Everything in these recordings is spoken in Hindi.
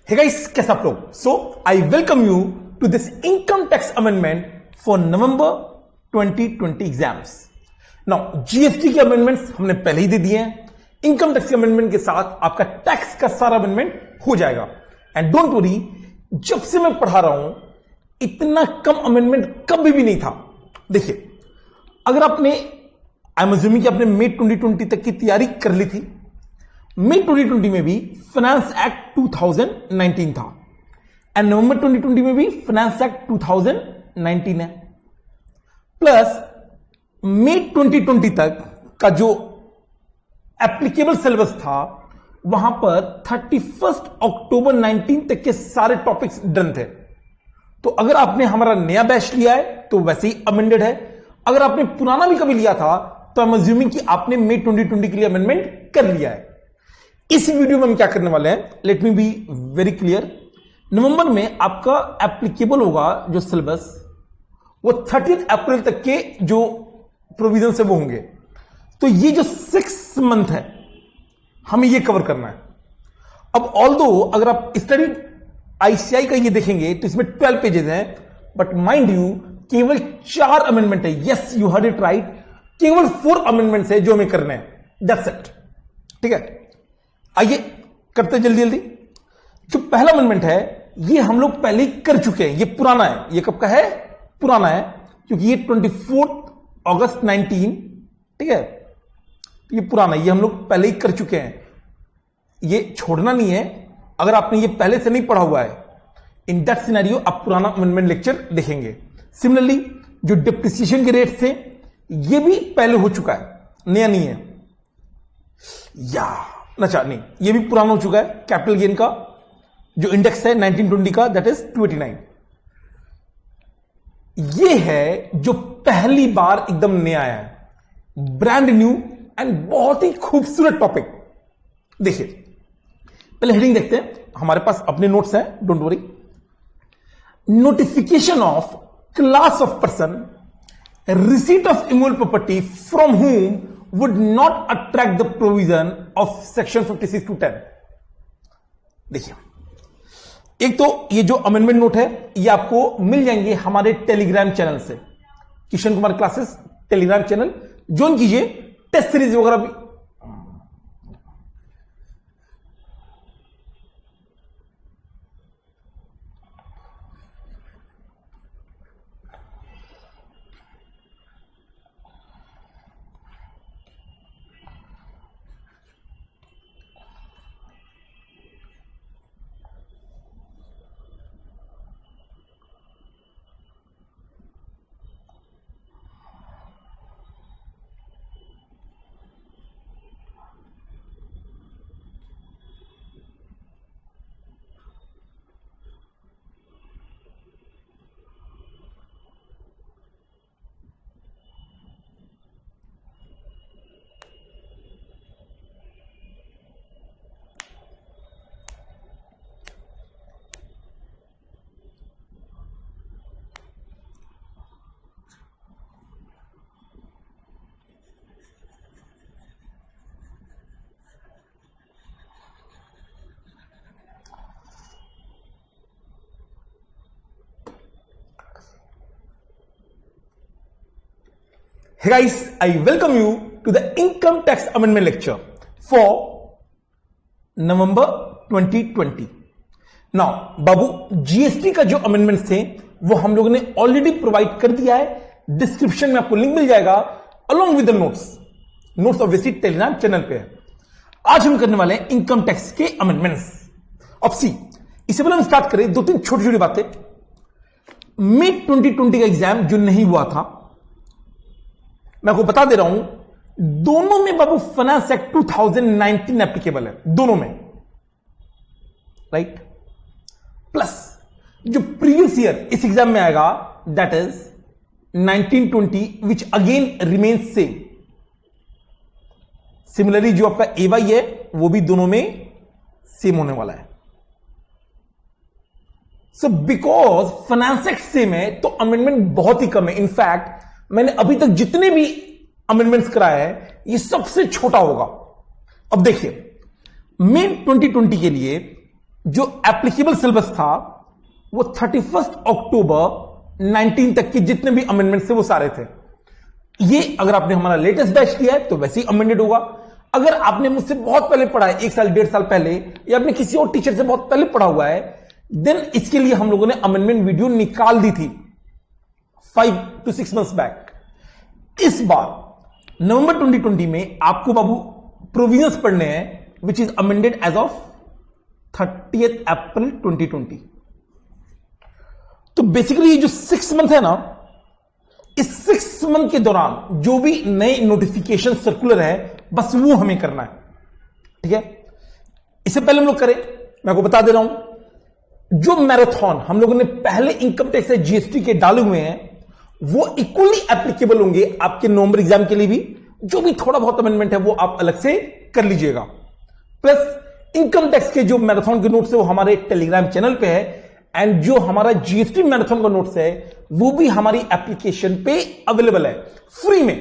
Hey guys, कैसे आप लोग? So I welcome you to this income tax amendment for November 2020 exams. Now GST के अमेंडमेंट्स हमने पहले ही दे दिए हैं. इनकम टैक्स के अमेंडमेंट के साथ आपका टैक्स का सारा अमेंडमेंट हो जाएगा. एंड डोंट वरी, जब से मैं पढ़ा रहा हूं इतना कम अमेंडमेंट कभी भी नहीं था. देखिए, अगर आपने आई एम अज्यूमिंग कि आपने मई 2020 तक की तैयारी कर ली थी. मई 2020 में भी फाइनेंस एक्ट 2019 था एंड नवंबर 2020 में भी फाइनेंस एक्ट 2019 है. प्लस मई 2020 तक का जो एप्लीकेबल सिलेबस था वहां पर 31 अक्टूबर 19 तक के सारे टॉपिक्स डन थे. तो अगर आपने हमारा नया बैच लिया है तो वैसे ही अमेंडेड है. अगर आपने पुराना भी कभी लिया था तो आई एम अज्यूमिंग कि आपने मई 2020 के लिए अमेंडमेंट कर लिया है. इस वीडियो में हम क्या करने वाले हैं, let me be very clear. नवंबर में आपका एप्लीकेबल होगा जो सिलेबस, वो 30 अप्रैल तक के जो प्रोविजन है वो होंगे. तो ये जो 6 मंथ है हमें ये कवर करना है. अब ऑल्दो अगर आप स्टडी आईसीआई का ये देखेंगे तो इसमें 12 पेजेस हैं, बट माइंड यू केवल 4 अमेंडमेंट है. Yes, you heard it right, केवल 4 अमेंडमेंट्स है जो हमें करने हैं. That's it. ठीक है, आइए करते जल्दी जल्दी. जो पहला अमेंडमेंट है ये हम लोग पहले ही कर चुके हैं. ये पुराना है. ये कब का है? पुराना है, क्योंकि ये 24 अगस्त 19. ठीक है, ये पुराना है, ये हम लोग पहले ही कर चुके हैं. ये छोड़ना नहीं है. अगर आपने ये पहले से नहीं पढ़ा हुआ है, इन दैट सिनेरियो आप पुराना अमेंडमेंट लेक्चर देखेंगे. सिमिलरली जो डिप्रिसिएशन के रेट थे ये भी पहले हो चुका है, नया नहीं है. या अच्छा नहीं, ये भी पुराना हो चुका है. कैपिटल गेन का जो इंडेक्स है 1920 का, दैट इज 289. ये है जो पहली बार एकदम नया आया है, ब्रांड न्यू एंड बहुत ही खूबसूरत टॉपिक. देखिए, पहले हेडिंग देखते हैं. हमारे पास अपने नोट्स हैं, don't worry. Notification of class of person, receipt of immovable property from whom would not attract the provision of section 56 to 10. देखिए, एक तो ये जो अमेंडमेंट नोट है ये आपको मिल जाएंगे हमारे टेलीग्राम चैनल से. Kishan Kumar classes Telegram channel join कीजिए. टेस्ट सीरीज वगैरह भी. Hey guys, I welcome you to the income tax amendment lecture for November 2020. Now, Babu, GST का जो अमेंडमेंट्स थे वो हम लोगों ने ऑलरेडी प्रोवाइड कर दिया है. डिस्क्रिप्शन में आपको लिंक मिल जाएगा along with the notes. Notes obviously Telegram channel पे है. आज हम करने वाले हैं इनकम टैक्स के अमेंडमेंट्स. अब सी, इससे पहले हम स्टार्ट करें 2-3 छोटी छोटी बातें. मई 2020 का एग्जाम जो नहीं हुआ था, मैं आपको बता दे रहा हूं, दोनों में बाबू फाइनेंस एक्ट 2019 एप्लीकेबल है, दोनों में. राइट? प्लस जो प्रीवियस ईयर इस एग्जाम में आएगा that is 1920 which again remains same. Similarly जो आपका एवाई है वो भी दोनों में सेम होने वाला है. So because finance act same है तो अमेंडमेंट बहुत ही कम है. इनफैक्ट मैंने अभी तक जितने भी अमेंडमेंट्स कराए हैं ये सबसे छोटा होगा. अब देखिए, मई 2020 के लिए जो एप्लीकेबल सिलेबस था वो 31 अक्टूबर 19 तक के जितने भी अमेंडमेंट थे वो सारे थे। ये अगर आपने हमारा लेटेस्ट बैच किया है तो वैसे ही अमेंडेड होगा। अगर आपने मुझसे बहुत पहले पढ़ा है, 1 साल 1.5 साल पहले, या आपने किसी और टीचर से बहुत पहले पढ़ा हुआ है, देन इसके लिए हम लोगों ने अमेंडमेंट वीडियो निकाल दी थी 5 to 6 months बैक। इस बार नवंबर 2020 में आपको बाबू प्रोविजंस पढ़ने हैं which is amended as of 30th April 2020। तो बेसिकली ये जो 6 मंथ है ना, इस 6 मंथ के दौरान जो भी नए नोटिफिकेशन सर्कुलर है बस वो हमें करना है, ठीक है। इससे पहले हम लोग करें, मैं आपको बता दे रहा हूं, जो मैराथन हम लोगों ने पहले इनकम टैक्स या जीएसटी के डाले हुए हैं वो इक्वली एप्लीकेबल होंगे आपके नवंबर एग्जाम के लिए भी। जो भी थोड़ा बहुत अमेंडमेंट है वो आप अलग से कर लीजिएगा। प्लस इनकम टैक्स के जो मैराथन के नोट्स है वो हमारे टेलीग्राम चैनल पे है, एंड जो हमारा जीएसटी मैराथन का नोट्स है वो भी हमारी एप्लीकेशन पे अवेलेबल है फ्री में।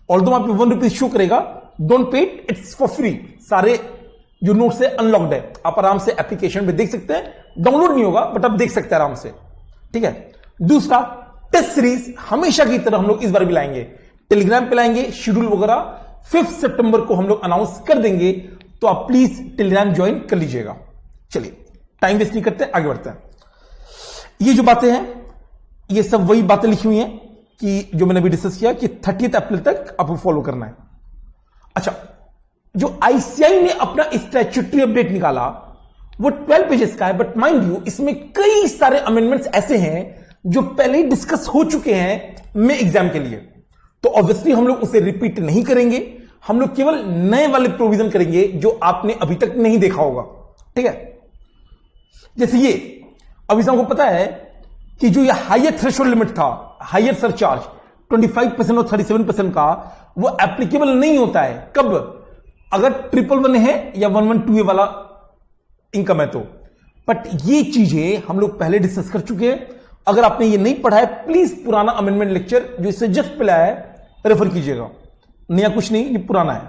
ऑल्दो आप ₹1 शो करेगा, don't pay it, it's for free. सारे जो नोट्स है अनलॉक्ड है, आप आराम से एप्लीकेशन पे देख सकते हैं। डाउनलोड नहीं होगा बट आप देख सकते हैं आराम से, ठीक है। दूसरा, टेस्ट सीरीज हमेशा की तरह हम लोग इस बार भी लाएंगे, टेलीग्राम पे लाएंगे, शेड्यूल वगैरह 5 सितंबर को हम लोग अनाउंस कर देंगे, तो आप प्लीज टेलीग्राम ज्वाइन कर लीजिएगा। चलिए टाइम वेस्ट नहीं करते, आगे बढ़ते हैं। ये जो बातें हैं ये सब वही बातें लिखी हुई हैं कि जो मैंने अभी डिस्कस किया कि 30 अप्रैल तक आपको फॉलो करना है। अच्छा, जो आईसीआई ने अपना स्टैट्यूटरी अपडेट निकाला वो 12 पेजेस का है, बट माइंड यू इसमें कई सारे अमेंडमेंट्स ऐसे हैं जो पहले ही डिस्कस हो चुके हैं में एग्जाम के लिए, तो ऑब्वियसली हम लोग उसे रिपीट नहीं करेंगे। हम लोग केवल नए वाले प्रोविजन करेंगे जो आपने अभी तक नहीं देखा होगा, ठीक है। जैसे ये अभी से हमको पता है कि जो ये हायर थ्रेशोल्ड लिमिट था, हायर सरचार्ज 25% और 37% का, वो एप्लीकेबल नहीं होता है कब, अगर 111 है या 112 वाला इनकम है तो। बट ये चीजें हम लोग पहले डिस्कस कर चुके हैं। अगर आपने ये नहीं पढ़ा है प्लीज पुराना अमेंडमेंट लेक्चर जो इससे जस्ट पहले आया है रेफर कीजिएगा, नया कुछ नहीं, ये पुराना है।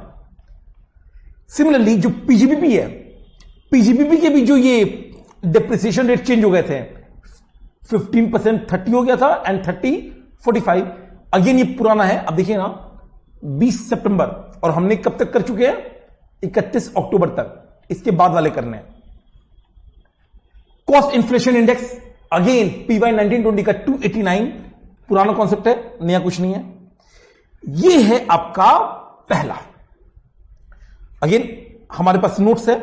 सिमिलरली जो पीजीबीपी है, पीजीबीपी के भी जो ये डिप्रिसिएशन रेट चेंज हो गए थे, 15% 30 हो गया था एंड 30 45, अगेन ये पुराना है। अब देखिए ना 20 सितंबर, और हमने कब तक कर चुके हैं, 31 अक्टूबर तक, इसके बाद वाले करने हैं। Cost inflation index again PY 1920 का 289, पुराना कॉन्सेप्ट है, नया कुछ नहीं है। ये है आपका पहला। अगेन हमारे पास नोट्स है,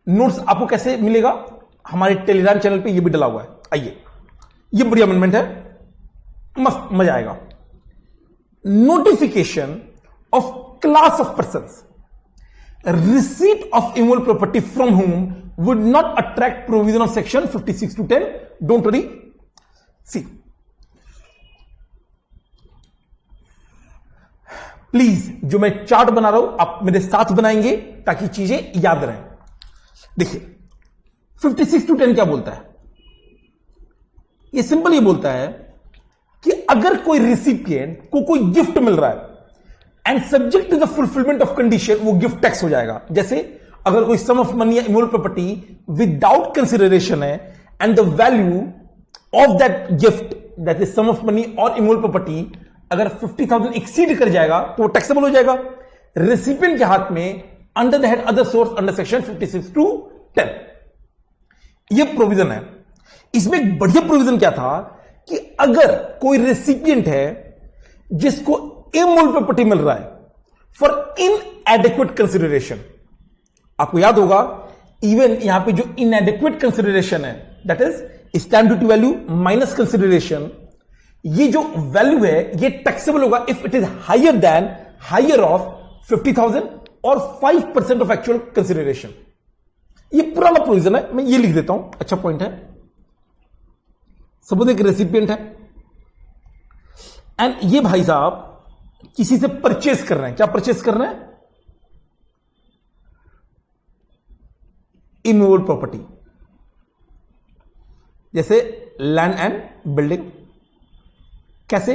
नोट्स आपको कैसे मिलेगा, हमारे टेलीग्राम चैनल पे ये भी डला हुआ है। आइए, ये बड़ी अमेंडमेंट है, मस्त मजा आएगा। Notification of class of persons, receipt of immovable property from whom would not attract provision of section 56 to 10. Don't worry. See, please जो मैं चार्ट बना रहा हूं आप मेरे साथ बनाएंगे ताकि चीजें याद रहें। देखिए 56 to 10 क्या बोलता है, ये सिंपल ये बोलता है कि अगर कोई रिसिपिएंट को कोई गिफ्ट मिल रहा है and subject to the fulfilment of condition, वो गिफ्ट टैक्स हो जाएगा। जैसे अगर कोई सम ऑफ मनी या इमूवेबल प्रॉपर्टी विदाउट कंसिडरेशन है and the value of that gift, that is sum of money और इमूवेबल प्रॉपर्टी, अगर 50,000 एक्सीड कर जाएगा तो वो टैक्सेबल हो जाएगा रेसिपिएंट के हाथ में under the head other source under section 56 to 10। ये प्रोविजन है। इसमें एक बढ़िया प्रोविजन क्या था कि अगर कोई रेसिपिएंट है जिसको इमूवेबल प्रॉपर्टी मिल रहा है फॉर इनएडिक्वेट कंसिडरेशन, आपको याद होगा इवन यहां पे जो इनएडिक्वेट कंसिडरेशन है that is stamp duty value minus consideration, ये जो वैल्यू है ये टैक्सेबल होगा if it is higher than higher of 50,000 और 5% ऑफ एक्चुअल कंसिडरेशन। ये पुराना प्रोविजन है, मैं ये लिख देता हूं, अच्छा पॉइंट है। सपोज एक रेसिपिएंट है एंड ये भाई साहब किसी से परचेस कर रहे हैं, क्या परचेस कर रहे हैं, इमूवेबल प्रॉपर्टी, जैसे लैंड एंड बिल्डिंग। कैसे,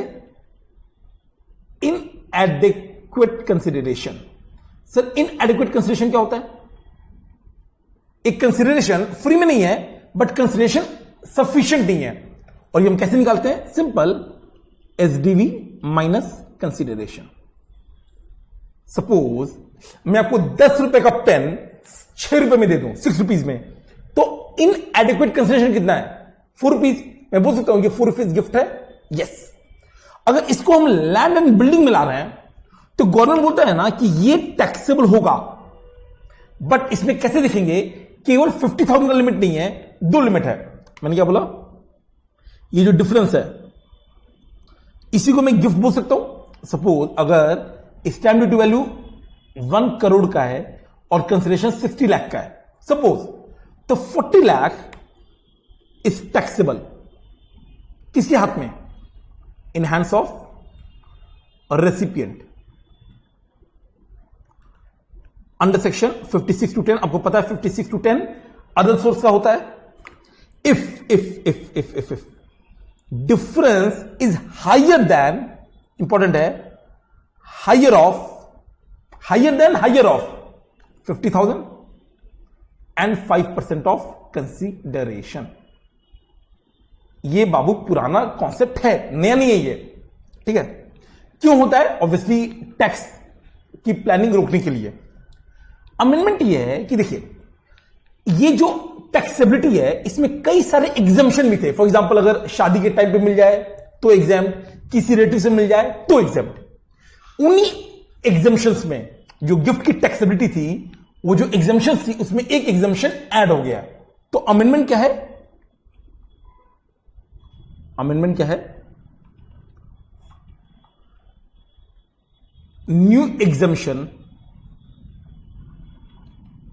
इनएडिक्वेट कंसिडरेशन। सर इनएडिक्वेट कंसिडरेशन क्या होता है, एक कंसिडरेशन फ्री में नहीं है, बट कंसिडरेशन सफिशिएंट नहीं है, और ये हम कैसे निकालते हैं? Simple, SDV minus consideration. Suppose मैं आपको 10 रुपए का पेन 6 रुपए में दे दूं, 6 रुपीज में, तो इन एडिक्वेट कंसिडरेशन कितना है? 4 रुपीज। मैं बोल सकता हूं कि 4 रुपीज गिफ्ट है, यस। अगर इसको हम लैंड एंड बिल्डिंग में ला रहे हैं तो गवर्नमेंट बोलता है ना कि ये टैक्सेबल होगा, बट इसमें कैसे देखेंगे? केवल 50,000 का लिमिट नहीं है, 2 लिमिट है। मैंने क्या बोला? ये जो डिफरेंस है इसी को मैं गिफ्ट बोल सकता हूं। सपोज अगर स्टैम्प ड्यूटी वैल्यू 1 करोड़ का है और कंसिडरेशन 60 लाख का है सपोज, तो 40 लाख इज टैक्सेबल। किसके हाथ में? In hands of recipient under section 56 to 10। आपको पता है 56 to 10 अदर सोर्स का होता है। If difference is higher then, important है, higher of 50,000 and 5% of consideration. ये बाबू पुराना कॉन्सेप्ट है, नया नहीं है ये, ठीक है। क्यों होता है? ऑब्वियसली टैक्स की प्लानिंग रोकने के लिए। अमेंडमेंट ये है कि देखिए, ये जो टैक्सेबिलिटी है इसमें कई सारे एग्जाम्पशन भी थे। फॉर एग्जांपल अगर शादी के टाइम पे मिल जाए तो एग्जाम, किसी रिलेटिव से मिल जाए तो एग्जाम। उन्हीं एग्जाम्पशंस में जो गिफ्ट की टैक्सेबिलिटी थी, वो जो एग्जाम्पशन थी उसमें एक एग्जाम्पशन ऐड हो गया। तो अमेंडमेंट क्या है? अमेंडमेंट क्या है? New exemption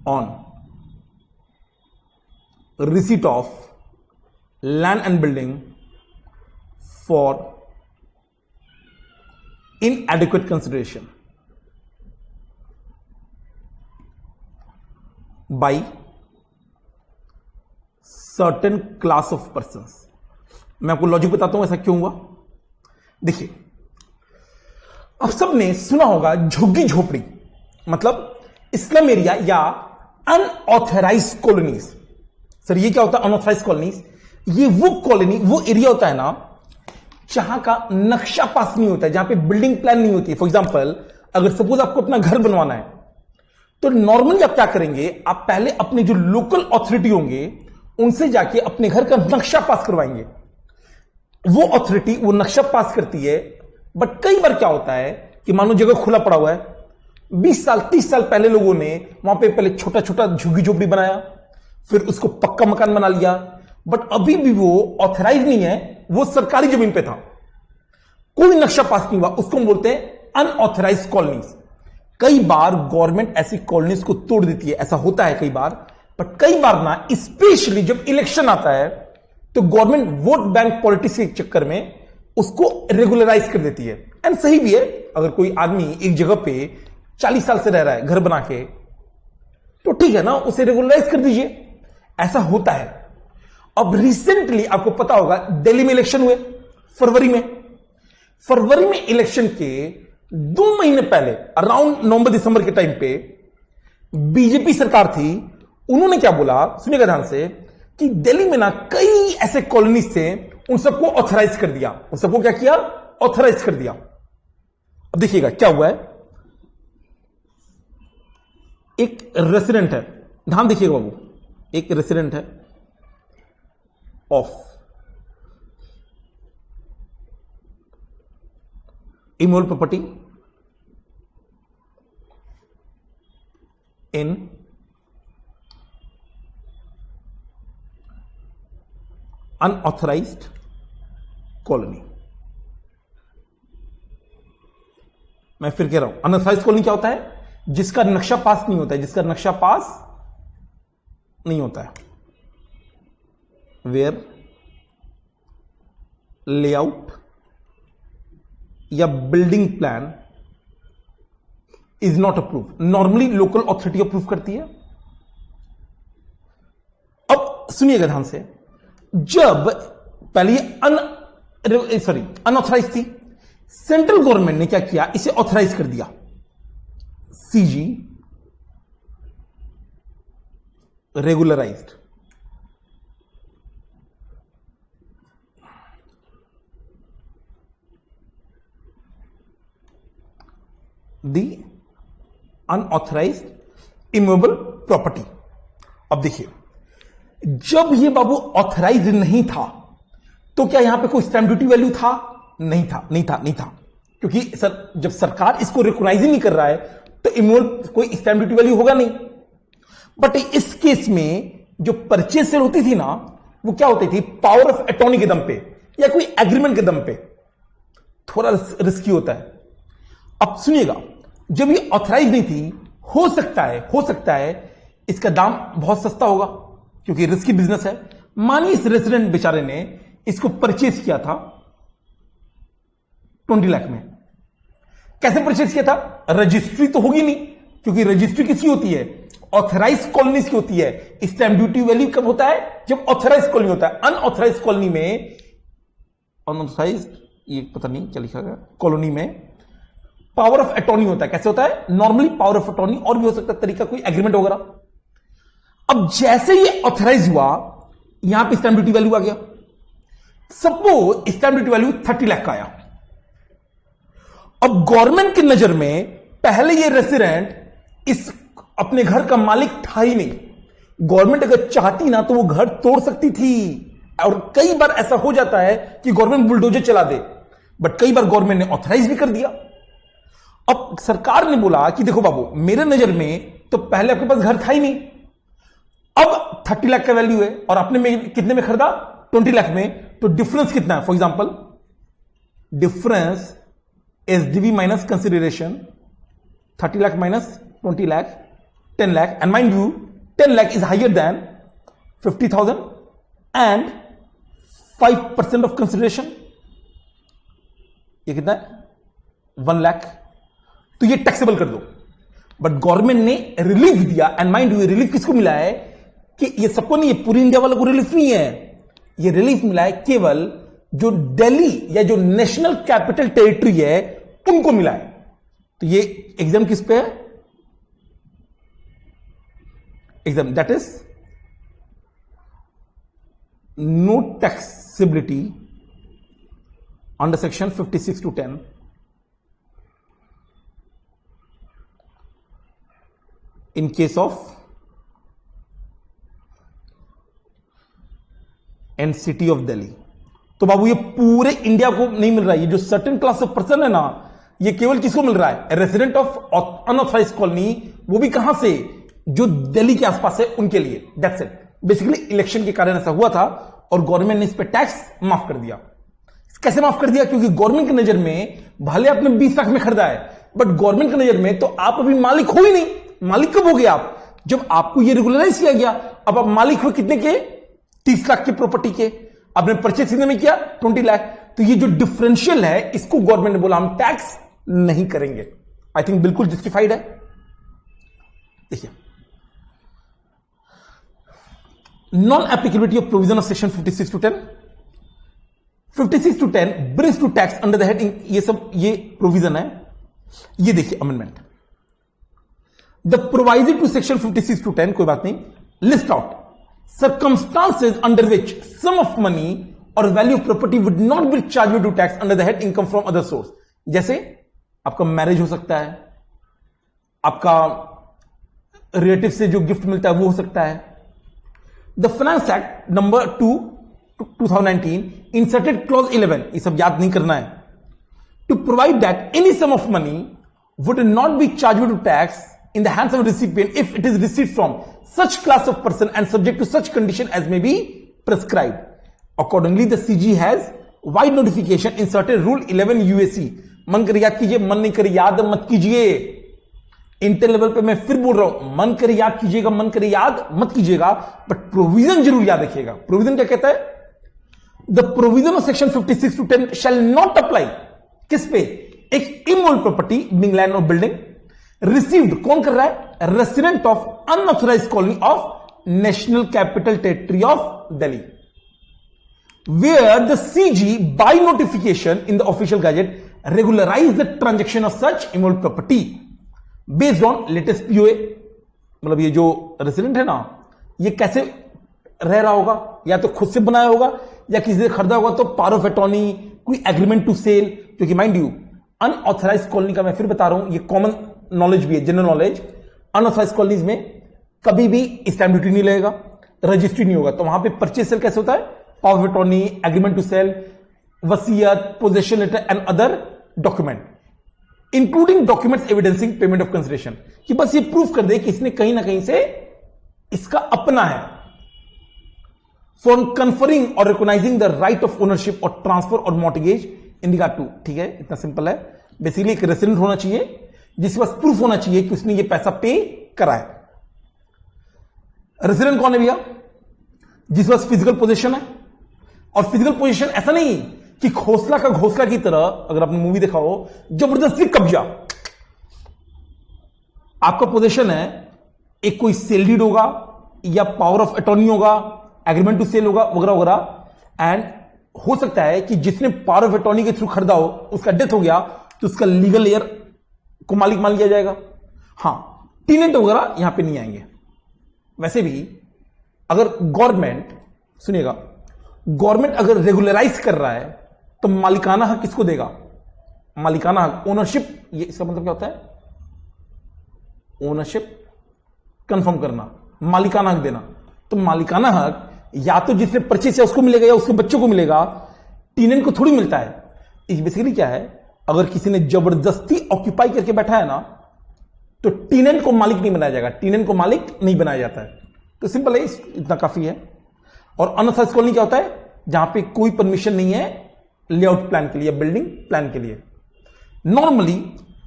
on receipt of land and building for inadequate consideration by certain class of persons। मैं आपको लॉजिक बताता हूं ऐसा क्यों हुआ। देखिए, अब सबने सुना होगा झुग्गी झोपड़ी, मतलब स्लम एरिया या अनऑथराइज्ड कॉलोनीज। सर ये क्या होता है अनऑथराइज्ड कॉलोनीज? ये वो कॉलोनी, वो एरिया होता है ना जहां का नक्शा पास नहीं होता है, जहां पे बिल्डिंग प्लान नहीं होती है। फॉर एग्जांपल अगर सपोज आपको अपना घर बनवाना है तो नॉर्मली आप क्या करेंगे? आप पहले अपने जो लोकल अथॉरिटी होंगे उनसे जाके अपने घर का नक्शा पास करवाएंगे। वो अथॉरिटी वो नक्शा पास करती है, बट कई बार क्या होता है कि मान लो जगह खुला पड़ा हुआ है, 20 साल 30 साल पहले लोगों ने वहां पे पहले छोटा छोटा झुग्गी झोपड़ी बनाया, फिर उसको पक्का मकान बना लिया, बट अभी भी वो ऑथराइज नहीं है, वो सरकारी जमीन पे था, कोई नक्शा पास नहीं हुआ, उसको हम बोलते हैं अनऑथराइज्ड कॉलोनीज। कई बार गवर्नमेंट ऐसी कॉलोनीज को तोड़ देती है, ऐसा होता है कई बार, बट कई बार ना स्पेशली जब इलेक्शन आता है तो गवर्नमेंट वोट बैंक पॉलिटिक्स के चक्कर में उसको रेगुलराइज कर देती है। एंड सही भी है, अगर कोई आदमी एक जगह पे 40 साल से रह रहा है घर बना के, तो ठीक है ना, उसे रेगुलराइज कर दीजिए, ऐसा होता है। अब रिसेंटली आपको पता होगा दिल्ली में इलेक्शन हुए फरवरी में इलेक्शन के 2 महीने पहले अराउंड नवंबर दिसंबर के टाइम पे बीजेपी सरकार थी, उन्होंने क्या बोला सुनिएगा ध्यान से, कि दिल्ली में ना कई ऐसे कॉलोनीज थे, उन सबको ऑथराइज कर दिया। उन सबको क्या किया? ऑथराइज कर दिया। अब देखिएगा क्या हुआ है। एक रेसिडेंट है, ध्यान देखिएगा बाबू, एक रेसिडेंट है of immovable property in unauthorised colony. मैं फिर कह रहा हूं, अनऑथराइज्ड कॉलोनी क्या होता है? जिसका नक्शा पास नहीं होता है, जिसका नक्शा पास नहीं होता है, वेयर लेआउट या building plan is not approve. Normally local authority approve करती है। अब सुनिएगा ध्यान से, जब पहले अनऑथराइज थी, सेंट्रल गवर्नमेंट ने क्या किया? इसे ऑथराइज कर दिया। CG regularized the unauthorized immovable property। अब देखिए, जब ये बाबू ऑथराइज नहीं था तो क्या यहां पे कोई स्टैंप ड्यूटी वैल्यू था? नहीं था, क्योंकि सर जब सरकार इसको रिकॉग्नाइज ही नहीं कर रहा है तो इमूवेबल कोई स्टैंप ड्यूटी वैल्यू होगा नहीं। बट इस केस में जो परचेज सेल होती थी ना, वो क्या होती थी? पावर ऑफ अटॉर्नी के दम पे या कोई एग्रीमेंट के दम पे। थोड़ा रिस्की होता है। अब सुनिएगा, जब ये ऑथराइज नहीं थी, हो सकता है इसका दाम बहुत सस्ता होगा क्योंकि रिस्की बिजनेस है। मानिए इस रेसिडेंट बेचारे ने इसको परचेज किया था 20 लाख में। कैसे परचेज किया था? रजिस्ट्री तो होगी नहीं, क्योंकि रजिस्ट्री किसकी होती है? ऑथराइज कॉलोनीज की होती है। स्टैंप ड्यूटी वैल्यू कब होता है? जब ऑथराइज कॉलोनी होता है। अनऑथराइज कॉलोनी में, अनऑथराइज ये पता नहीं क्या लिखा गया, कॉलोनी में पावर ऑफ अटॉर्नी होता है। कैसे होता है? नॉर्मली पावर ऑफ अटॉर्नी, और भी हो सकता है तरीका, कोई एग्रीमेंट वगैरह। अब जैसे ये ऑथराइज हुआ, यहां पे स्टैंप ड्यूटी वैल्यू आ गया। Suppose stamp duty value 30 lakh का आया। अब गवर्नमेंट की नजर में पहले ये रेसिडेंट इस अपने घर का मालिक था ही नहीं। गवर्नमेंट अगर चाहती ना तो वो घर तोड़ सकती थी, और कई बार ऐसा हो जाता है कि गवर्नमेंट बुलडोजर चला दे, बट कई बार गवर्नमेंट ने ऑथराइज भी कर दिया। अब सरकार ने बोला कि देखो बाबू, मेरे नजर में तो पहले आपके पास घर था ही नहीं, अब 30 लाख का वैल्यू है और आपने कितने में खरीदा? 20 लाख में। तो डिफरेंस कितना है? For example, difference SDV minus consideration, 30 lakh minus 20 lakh, 10 lakh. And mind you 10 lakh is higher than 50,000 and 5% of consideration. ये कितना है? 1 लाख। तो ये टैक्सेबल कर दो। बट गवर्नमेंट ने रिलीफ दिया, एंड माइंड यू रिलीफ किसको मिला है? कि ये सबको नहीं, ये पूरी इंडिया वालों को रिलीफ नहीं है। ये रिलीफ मिला है केवल जो दिल्ली या जो नेशनल कैपिटल टेरिटरी है उनको मिला है। तो ये एग्जाम किस पे है? Exam that is no taxability under section 56 to 10 in case of NCT of Delhi. तो बाबू ये पूरे इंडिया को नहीं मिल रहा है। ये जो सर्टेन क्लास ऑफ पर्सन है ना, ये केवल किसको मिल रहा है? रेसिडेंट ऑफ अनऑथराइज कॉलोनी, वो भी कहां से? जो दिल्ली के आसपास है उनके लिए। That's it. बेसिकली इलेक्शन के कारण ऐसा हुआ था और गवर्नमेंट ने इस पर टैक्स माफ कर दिया। कैसे माफ कर दिया? क्योंकि गवर्नमेंट की नजर में भले आपने 20 लाख में खरीदा है, बट गवर्नमेंट की नजर में तो आप अभी मालिक हो ही नहीं। मालिक कब हो गए आप? जब आपको ये रेगुलराइज किया गया। अब आप मालिक हो कितने के? 30 लाख की प्रॉपर्टी के। आपने परचेज कितने में किया? 20 लाख। तो ये जो डिफरेंशियल है, इसको गवर्नमेंट ने बोला हम टैक्स नहीं करेंगे। आई थिंक बिल्कुल जस्टिफाइड है। देखिए, non applicability of provision of section 56 to 10, 56 to 10 brings to tax under the heading, ये सब ये प्रोविजन है। ये देखिए amendment, the provision to section 56 to 10, कोई बात नहीं, list out circumstances under which sum of money or value of property would not be chargeable to tax under the head income from other source। जैसे आपका मैरिज हो सकता है, आपका रिलेटिव से जो गिफ्ट मिलता है वो हो सकता है। The finance act number 2 2019 inserted clause 11, ये सब याद नहीं करना है, to provide that any sum of money would not be chargeable to tax in the hands of a recipient if it is received from such class of person and subject to such condition as may be prescribed. Accordingly, the CG has wide notification inserted Rule 11 UAC। मन कर याद कीजिए, मन नहीं कर याद मत कीजिए। इंटर लेवल पे मैं फिर बोल रहा हूं, मन कर याद कीजिएगा, मन कर याद मत कीजिएगा, बट प्रोविजन जरूर याद रखिएगा। प्रोविजन क्या कहता है? The provision of section 56 to 10 shall not apply किस पे? एक इमोल प्रॉपर्टी बिंग लैंड और बिल्डिंग रिसीव्ड, कौन कर रहा है? Resident of unauthorised colony of national capital territory of Delhi, where the CG by notification in the official gazette regularise the transaction of such immovable property based on latest POA. मतलब ये जो रेसिडेंट है ना, ये कैसे रह रहा होगा, या तो खुद से बनाया होगा या किसी से खरीदा होगा, तो पावर ऑफ अटॉर्नी, कोई एग्रीमेंट टू सेल, क्योंकि माइंड यू अनऑथराइज कॉलोनी का मैं फिर बता रहा हूं, ये कॉमन नॉलेज भी है, जनरल नॉलेज, अनऑथराइज कॉलोनीज में कभी भी स्टैंप ड्यूटी नहीं लगेगा, रजिस्ट्री नहीं होगा, तो वहां पे परचेज सेल कैसे होता है, power of attorney, agreement to sale, वसीयत, possession letter and other document, including documents evidencing payment of consideration, कि बस ये प्रूफ कर दे कि इसने कहीं ना कहीं से इसका अपना है, फॉर कंफरिंग और recognising the right of ownership और ट्रांसफर और मॉर्टगेज इन रिगार्ड टू, ठीक है, इतना सिंपल है। बेसिकली एक रेसिडेंट होना चाहिए जिसके पास प्रूफ होना चाहिए कि उसने ये पैसा पे करा है। रेसिडेंट कौन है भैया, जिसके पास फिजिकल पोजीशन है, और फिजिकल पोजीशन ऐसा नहीं कि घोसला का घोसला की तरह, अगर आपने मूवी देखा हो, जबरदस्ती कब्जा, आपका पोजीशन है, एक कोई सेल डीड होगा या पावर ऑफ अटॉर्नी होगा, एग्रीमेंट टू सेल होगा, वगैरह वगैरह, एंड हो सकता है कि जिसने पावर ऑफ अटॉर्नी के थ्रू खरीदा हो उसका डेथ हो गया तो उसका लीगल एयर को मालिक मान लिया जाएगा। हां, टीनेंट वगैरह यहां पे नहीं आएंगे। वैसे भी अगर गवर्नमेंट, सुनिएगा, गवर्नमेंट अगर रेगुलराइज कर रहा है तो मालिकाना हक किसको देगा, मालिकाना हक, ओनरशिप, ये इसका मतलब क्या होता है, ओनरशिप कंफर्म करना, मालिकाना हक देना, तो मालिकाना हक या तो जिसने परचेज किया उसको मिलेगा या उसके बच्चों को मिलेगा, टीनेंट को थोड़ी मिलता है। बेसिकली क्या है, अगर किसी ने जबरदस्ती ऑक्यूपाई करके बैठा है ना, तो टीनेंट को मालिक नहीं बनाया जाएगा, टीनेंट को मालिक नहीं बनाया जाता है। तो सिंपल है, इतना काफी है। और अनऑथराइज्ड कॉलोनी क्या होता है, जहां पे कोई परमिशन नहीं है लेआउट प्लान के लिए, बिल्डिंग प्लान के लिए। नॉर्मली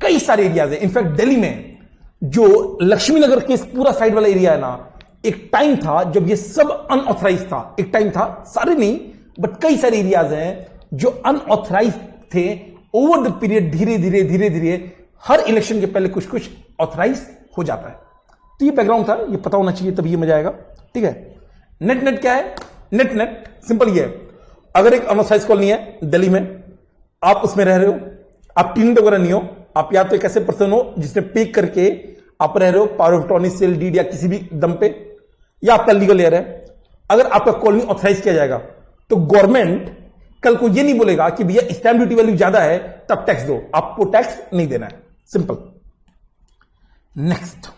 कई सारे एरियाज है, इनफैक्ट दिल्ली में जो लक्ष्मी नगर के पूरा साइड वाला एरिया है ना, एक टाइम था जब ये सब अनऑथराइज था, एक टाइम था, सारे नहीं बट कई सारे एरियाज हैं जो अनऑथराइज थे। ओवर द पीरियड धीरे धीरे धीरे धीरे हर इलेक्शन के पहले कुछ कुछ ऑथराइज हो जाता है। तो ये बैकग्राउंड था, ये पता होना चाहिए, तभी ये मजा आएगा। ठीक है, नेट नेट क्या है, नेट नेट सिंपल ये है, अगर एक अनऑथराइज कॉलोनी है दिल्ली में, आप उसमें रह रहे हो, आप टीनेंट वगैरह नहीं हो, आप या तो एक ऐसे पर्सन हो जिसने पे करके आप रह रहे हो, power of attorney, sale deed या किसी भी दम पे, या आपका लीगल एयर है। अगर आपका कॉलोनी ऑथराइज किया जाएगा तो गवर्नमेंट कल को ये नहीं बोलेगा कि भैया स्टैंप ड्यूटी वैल्यू ज्यादा है तब टैक्स दो, आपको टैक्स नहीं देना है, सिंपल। नेक्स्ट,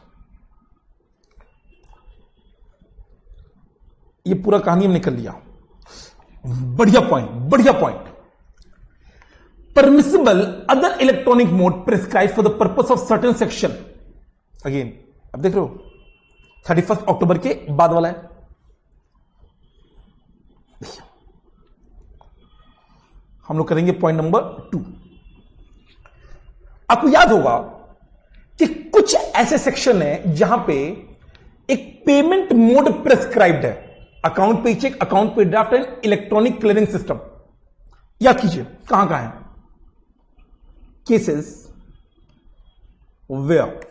ये पूरा कहानी हमने कर लिया, बढ़िया पॉइंट, बढ़िया point. Permissible other electronic mode prescribe for the purpose of certain section, again अब देख रहे हो 31 अक्टूबर के बाद वाला है। हम लोग करेंगे पॉइंट नंबर 2। आपको याद होगा कि कुछ ऐसे सेक्शन है जहां पे एक पेमेंट मोड प्रेस्क्राइब्ड है, अकाउंट पे चेक, अकाउंट पे draft and electronic clearing system. याद कीजिए कहां कहां है, cases where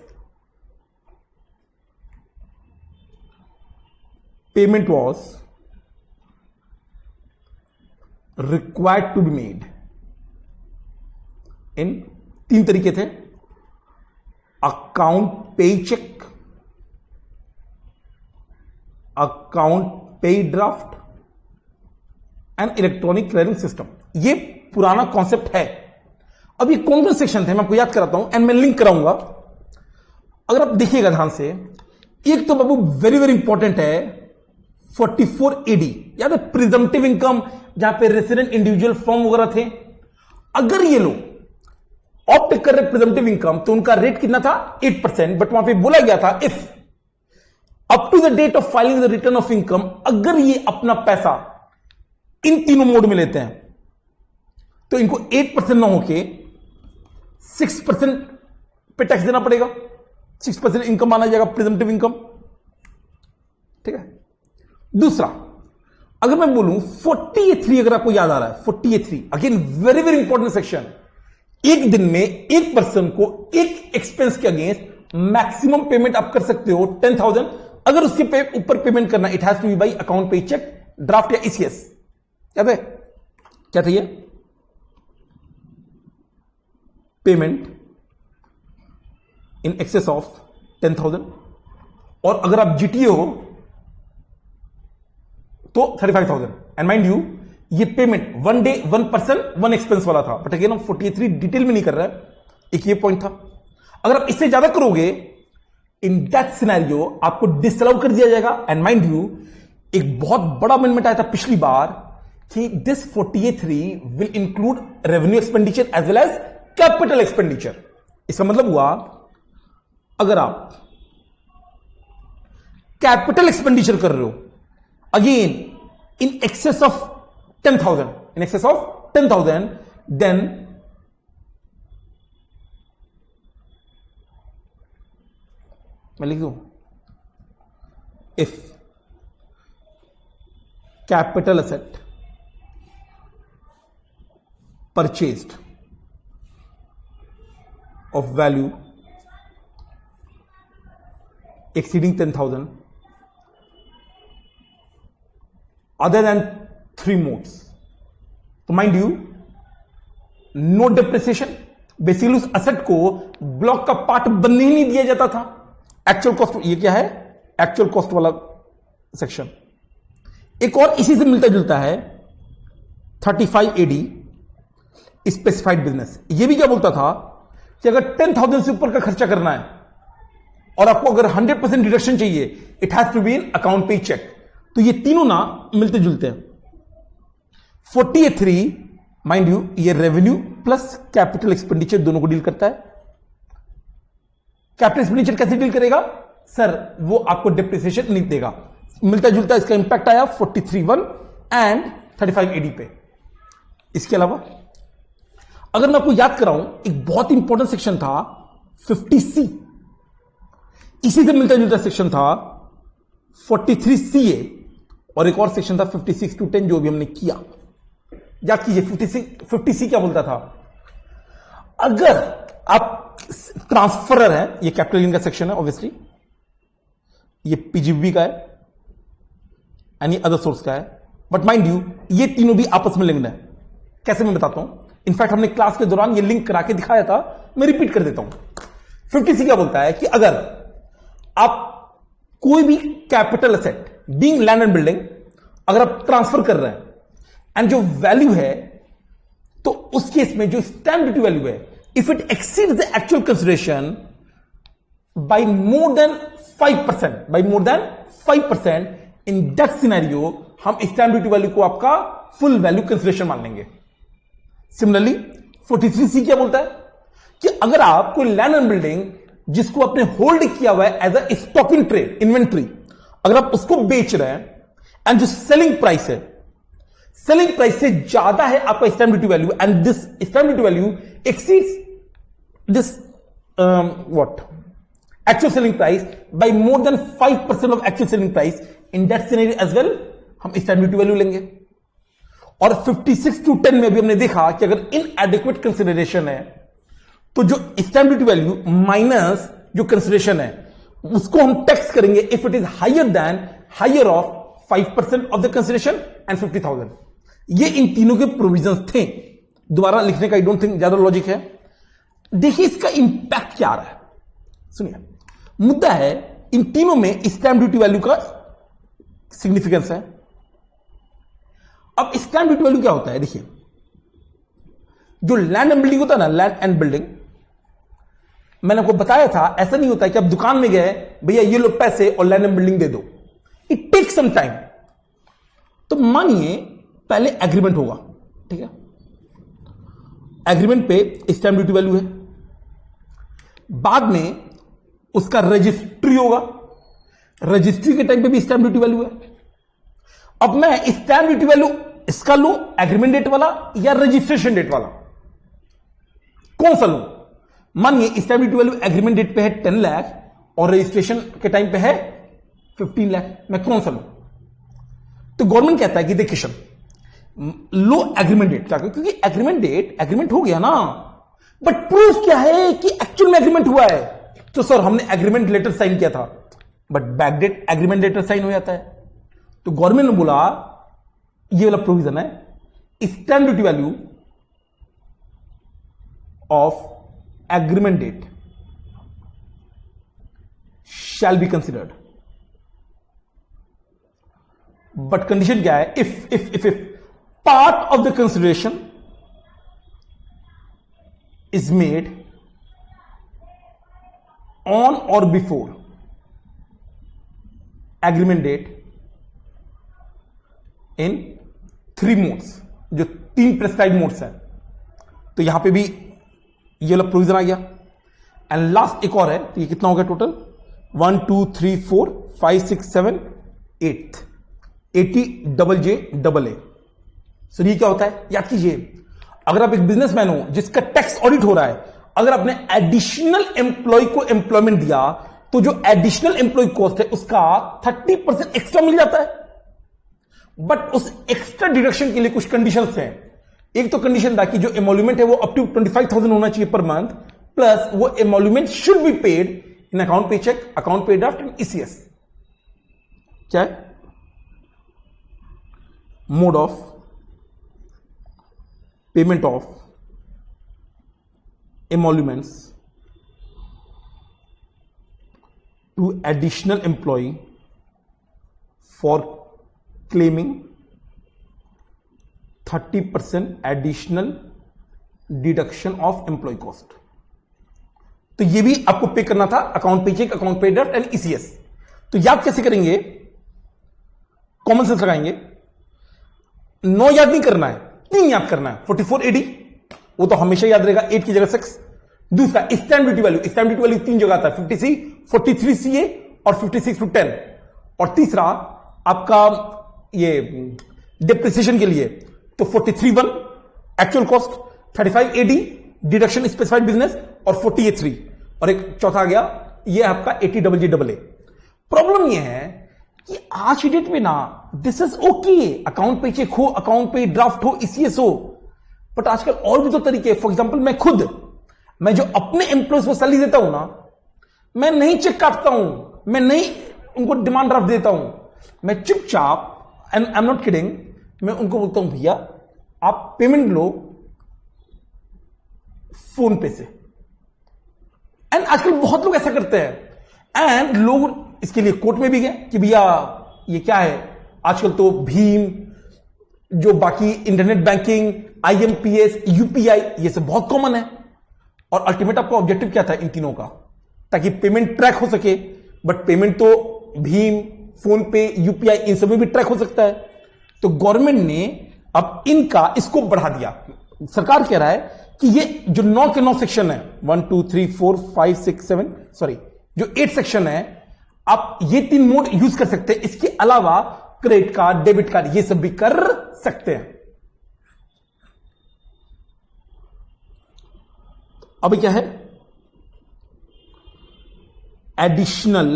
payment was required to be made in 3 तरीके थे, अकाउंट पे चेक, अकाउंट पे draft and electronic clearing system. ये पुराना कॉन्सेप्ट है। अब ये कौन कौन सेक्शन थे मैं आपको याद कराता हूं एंड मैं लिंक कराऊंगा। अगर आप देखिएगा ध्यान से, एक तो बाबू वेरी वेरी इंपॉर्टेंट है 44 AD, याद है, प्रिजम्पटिव इनकम, जहां पे रेसिडेंट इंडिविजुअल फॉर्म वगैरह थे। अगर ये लोग ऑप्ट कर रहे प्रिजम्पटिव इनकम तो उनका रेट कितना था 8%, बट वहां पे बोला गया था if up to the date of filing the return of income, अगर ये अपना पैसा इन तीनों मोड में लेते हैं तो इनको 8% ना होके 6% पे टैक्स देना पड़ेगा, 6% इनकम माना जाएगा प्रिजम्पटिव इनकम। ठीक है, दूसरा अगर मैं बोलूं 48(3), अगर आपको याद आ रहा है 48(3), again very very important section, एक दिन में एक पर्सन को एक एक्सपेंस के अगेंस्ट मैक्सिमम पेमेंट आप कर सकते हो 10,000। अगर उसके ऊपर पेमेंट करना, it has to be by account पे चेक, ड्राफ्ट या ECS। याद है क्या था ये, पेमेंट इन एक्सेस ऑफ 10,000। और अगर आप GTO हो तो 35,000। एंड माइंड यू ये पेमेंट 1 डे 1 पर्सन 1 एक्सपेंस वाला था, बट अगेन हम 43 डिटेल में नहीं कर रहा है, एक ये पॉइंट था। अगर आप इससे ज्यादा करोगे इन दैट सिनेरियो आपको डिसअलाउ कर दिया जाएगा। एंड माइंड यू एक बहुत बड़ा अमेंडमेंट आया था पिछली बार कि this 48(3) will include revenue expenditure as well as capital expenditure. इसका मतलब हुआ अगर आप कैपिटल एक्सपेंडिचर कर रहे हो again in excess of 10,000 then मैं लिख दूं if capital asset purchased of value exceeding 10,000 other than 3 modes, तो mind you no depreciation, basically उस असेट को ब्लॉक का पार्ट बनने ही नहीं दिया जाता था। एक्चुअल कॉस्ट, ये क्या है एक्चुअल कॉस्ट वाला सेक्शन। एक और इसी से मिलता जुलता है 35AD स्पेसिफाइड बिजनेस। ये भी क्या बोलता था कि अगर 10,000 से ऊपर का खर्चा करना है और आपको अगर 100% डिडक्शन चाहिए, it has to be in account पे चेक। तो ये तीनों ना मिलते जुलते हैं। 48(3) माइंड यू ये रेवेन्यू प्लस कैपिटल एक्सपेंडिचर दोनों को डील करता है। कैपिटल एक्सपेंडिचर कैसे डील करेगा सर, वो आपको डिप्रिसिएशन नहीं देगा। मिलता जुलता इसका इंपैक्ट आया 43(1) एंड 35AD पे। इसके अलावा अगर मैं आपको याद कराऊं एक बहुत इंपॉर्टेंट सेक्शन था 50C, इसी से मिलता जुलता सेक्शन था 43CA और एक और सेक्शन था 56 to 10 जो भी हमने किया। याद कीजिए 50C क्या बोलता था, अगर आप ट्रांसफरर है, ये कैपिटल गेन का सेक्शन है ऑब्वियसली, ये पीजीबी का है एंड ये अदर सोर्स का है, बट माइंड यू ये तीनों भी आपस में लिंक्ड है। कैसे मैं बताता हूं, इनफैक्ट हमने क्लास के दौरान ये लिंक करा के दिखाया था, मैं रिपीट कर देता हूं। 50C क्या बोलता है कि अगर आप कोई भी capital asset being land and building अगर आप ट्रांसफर कर रहे हैं एंड जो वैल्यू है, तो उस केस में जो स्टैंप ड्यूटी वैल्यू है, if it exceeds the actual consideration by more than 5%, in that scenario हम स्टैंप ड्यूटी वैल्यू को आपका फुल वैल्यू कंसिडरेशन मान लेंगे। सिमिलरली 43C क्या बोलता है कि अगर आप कोई लैंड एंड बिल्डिंग जिसको आपने होल्ड किया हुआ है as a stock in trade inventory, अगर आप उसको बेच रहे हैं एंड जो सेलिंग प्राइस से ज्यादा है आपका stamp duty value and this stamp duty value exceeds this what actual selling price by more than 5% of actual selling price, in that scenario as well हम स्टैंप ड्यूटी वैल्यू लेंगे। और 56 to 10 में भी हमने देखा कि अगर इनएडिक्वेट कंसिडरेशन है तो जो स्टैंप ड्यूटी वैल्यू माइनस जो कंसिडरेशन है उसको हम टैक्स करेंगे if it is higher of 5% of the consideration and 50,000। ये इन तीनों के प्रोविजंस थे। दोबारा लिखने का आई डोंट थिंक ज्यादा लॉजिक है। देखिए इसका इंपैक्ट क्या आ रहा है, सुनिए। मुद्दा है इन तीनों में स्टैंप ड्यूटी वैल्यू का सिग्निफिकेंस है। अब स्टैंप ड्यूटी वैल्यू क्या होता है, देखिए जो लैंड एंड बिल्डिंग होता है ना, लैंड एंड बिल्डिंग, मैंने आपको बताया था ऐसा नहीं होता है कि आप दुकान में गए भैया ये लो पैसे और लैंड एंड बिल्डिंग दे दो, इट टेक्स सम टाइम। तो मानिए पहले एग्रीमेंट होगा, ठीक है, एग्रीमेंट पे स्टैंप ड्यूटी वैल्यू है, बाद में उसका रजिस्ट्री होगा, रजिस्ट्री के टाइम पे भी स्टैंप ड्यूटी वैल्यू है। अब मैं स्टैंप ड्यूटी वैल्यू इसका लूं एग्रीमेंट डेट वाला या रजिस्ट्रेशन डेट वाला, कौन सा लूं? मानिए stamp duty value agreement date पे है 10 लाख और रजिस्ट्रेशन के टाइम पे है 15 लाख, मैं कौन सा लूं? तो गवर्नमेंट कहता है कि देख किशन लो एग्रीमेंट डेट, क्या क्योंकि एग्रीमेंट डेट एग्रीमेंट हो गया ना, बट प्रूफ क्या है कि एक्चुअल में एग्रीमेंट हुआ है। तो सर हमने एग्रीमेंट लेटर साइन किया था, but back date agreement letter sign हो जाता है। तो गवर्नमेंट ने बोला ये वाला प्रोविजन है, stamp duty value of agreement date shall be considered. But condition क्या है? If part of the consideration is made on or before agreement date in 3 modes, जो 3 प्रेस्क्राइब मोड्स हैं। तो यहां पे भी ये वाला प्रोविजन आ गया। एंड लास्ट एक और है, तो ये कितना हो गया टोटल? 1 2 3 4 5 6 7 8 80JJAA। सो ये क्या होता है? याद कीजिए, अगर आप एक बिजनेसमैन हो जिसका टैक्स ऑडिट हो रहा है, अगर आपने एडिशनल एम्प्लॉय को एम्प्लॉयमेंट दिया, तो जो एडिशनल एम्प्लॉय कॉस्ट है उसका 30% एक्स्ट्रा मिल जाता है। बट उस एक्स्ट्रा डिडक्शन के लिए कुछ कंडीशंस हैं। एक तो कंडीशन था कि जो एमोल्यूमेंट है वो अप टू 25,000 होना चाहिए पर मंथ, प्लस वो emolument should be paid in account पे चेक, अकाउंट पे ड्राफ्ट एंड ईसीएस। क्या है? Mode of payment of emoluments to additional employee for claiming 30% additional deduction of employee cost। तो ये भी आपको पे करना था, अकाउंट पे चेक, अकाउंट पे ड्राफ्ट एंड ईसीएस। तो याद कैसे करेंगे? कॉमन सेंस लगाएंगे। 9 याद नहीं करना है, 3 याद करना है। 44AD वो तो हमेशा याद रहेगा, 8 की जगह 6। दूसरा stamp duty value, stamp duty value 3 जगह आता है, 50C, 43CA और 56/10। और तीसरा आपका ये डिप्रिसिएशन के लिए तो 43(1) actual cost, 35AD deduction specified business और 48(3), और एक चौथा आ गया ये आपका 80JJAA। प्रॉब्लम ये है कि आज की डेट में ना दिस इज ओके, अकाउंट पे चेक हो, अकाउंट पे ड्राफ्ट हो, ईसीएस हो, बट आजकल और भी तो तरीके। फॉर एग्जांपल मैं जो अपने एम्प्लॉयज को सैलरी देता हूं ना, मैं नहीं चेक काटता हूं, मैं नहीं उनको डिमांड ड्राफ्ट देता हूं, मैं चुपचाप, and I am not kidding, मैं उनको बोलता हूं भैया आप पेमेंट लो फोन पे से। एंड आजकल बहुत लोग ऐसा करते हैं। एंड लोग इसके लिए कोर्ट में भी गए कि भैया ये क्या है, आजकल तो भीम, जो बाकी इंटरनेट बैंकिंग, IMPS, UPI, ये सब बहुत कॉमन है। और अल्टीमेट आपका ऑब्जेक्टिव क्या था इन तीनों का? ताकि पेमेंट ट्रैक हो सके। बट पेमेंट तो भीम, फोन पे, UPI इन सब में भी ट्रैक हो सकता है। तो गवर्नमेंट ने अब इनका स्कोप बढ़ा दिया। सरकार कह रहा है कि ये जो 9 के 9 सेक्शन है, 1 2 3 4 5 6 7, सॉरी जो 8 सेक्शन है, आप ये 3 मोड यूज कर सकते हैं। इसके अलावा क्रेडिट कार्ड, डेबिट कार्ड, ये सब भी कर सकते हैं। अब क्या है? Additional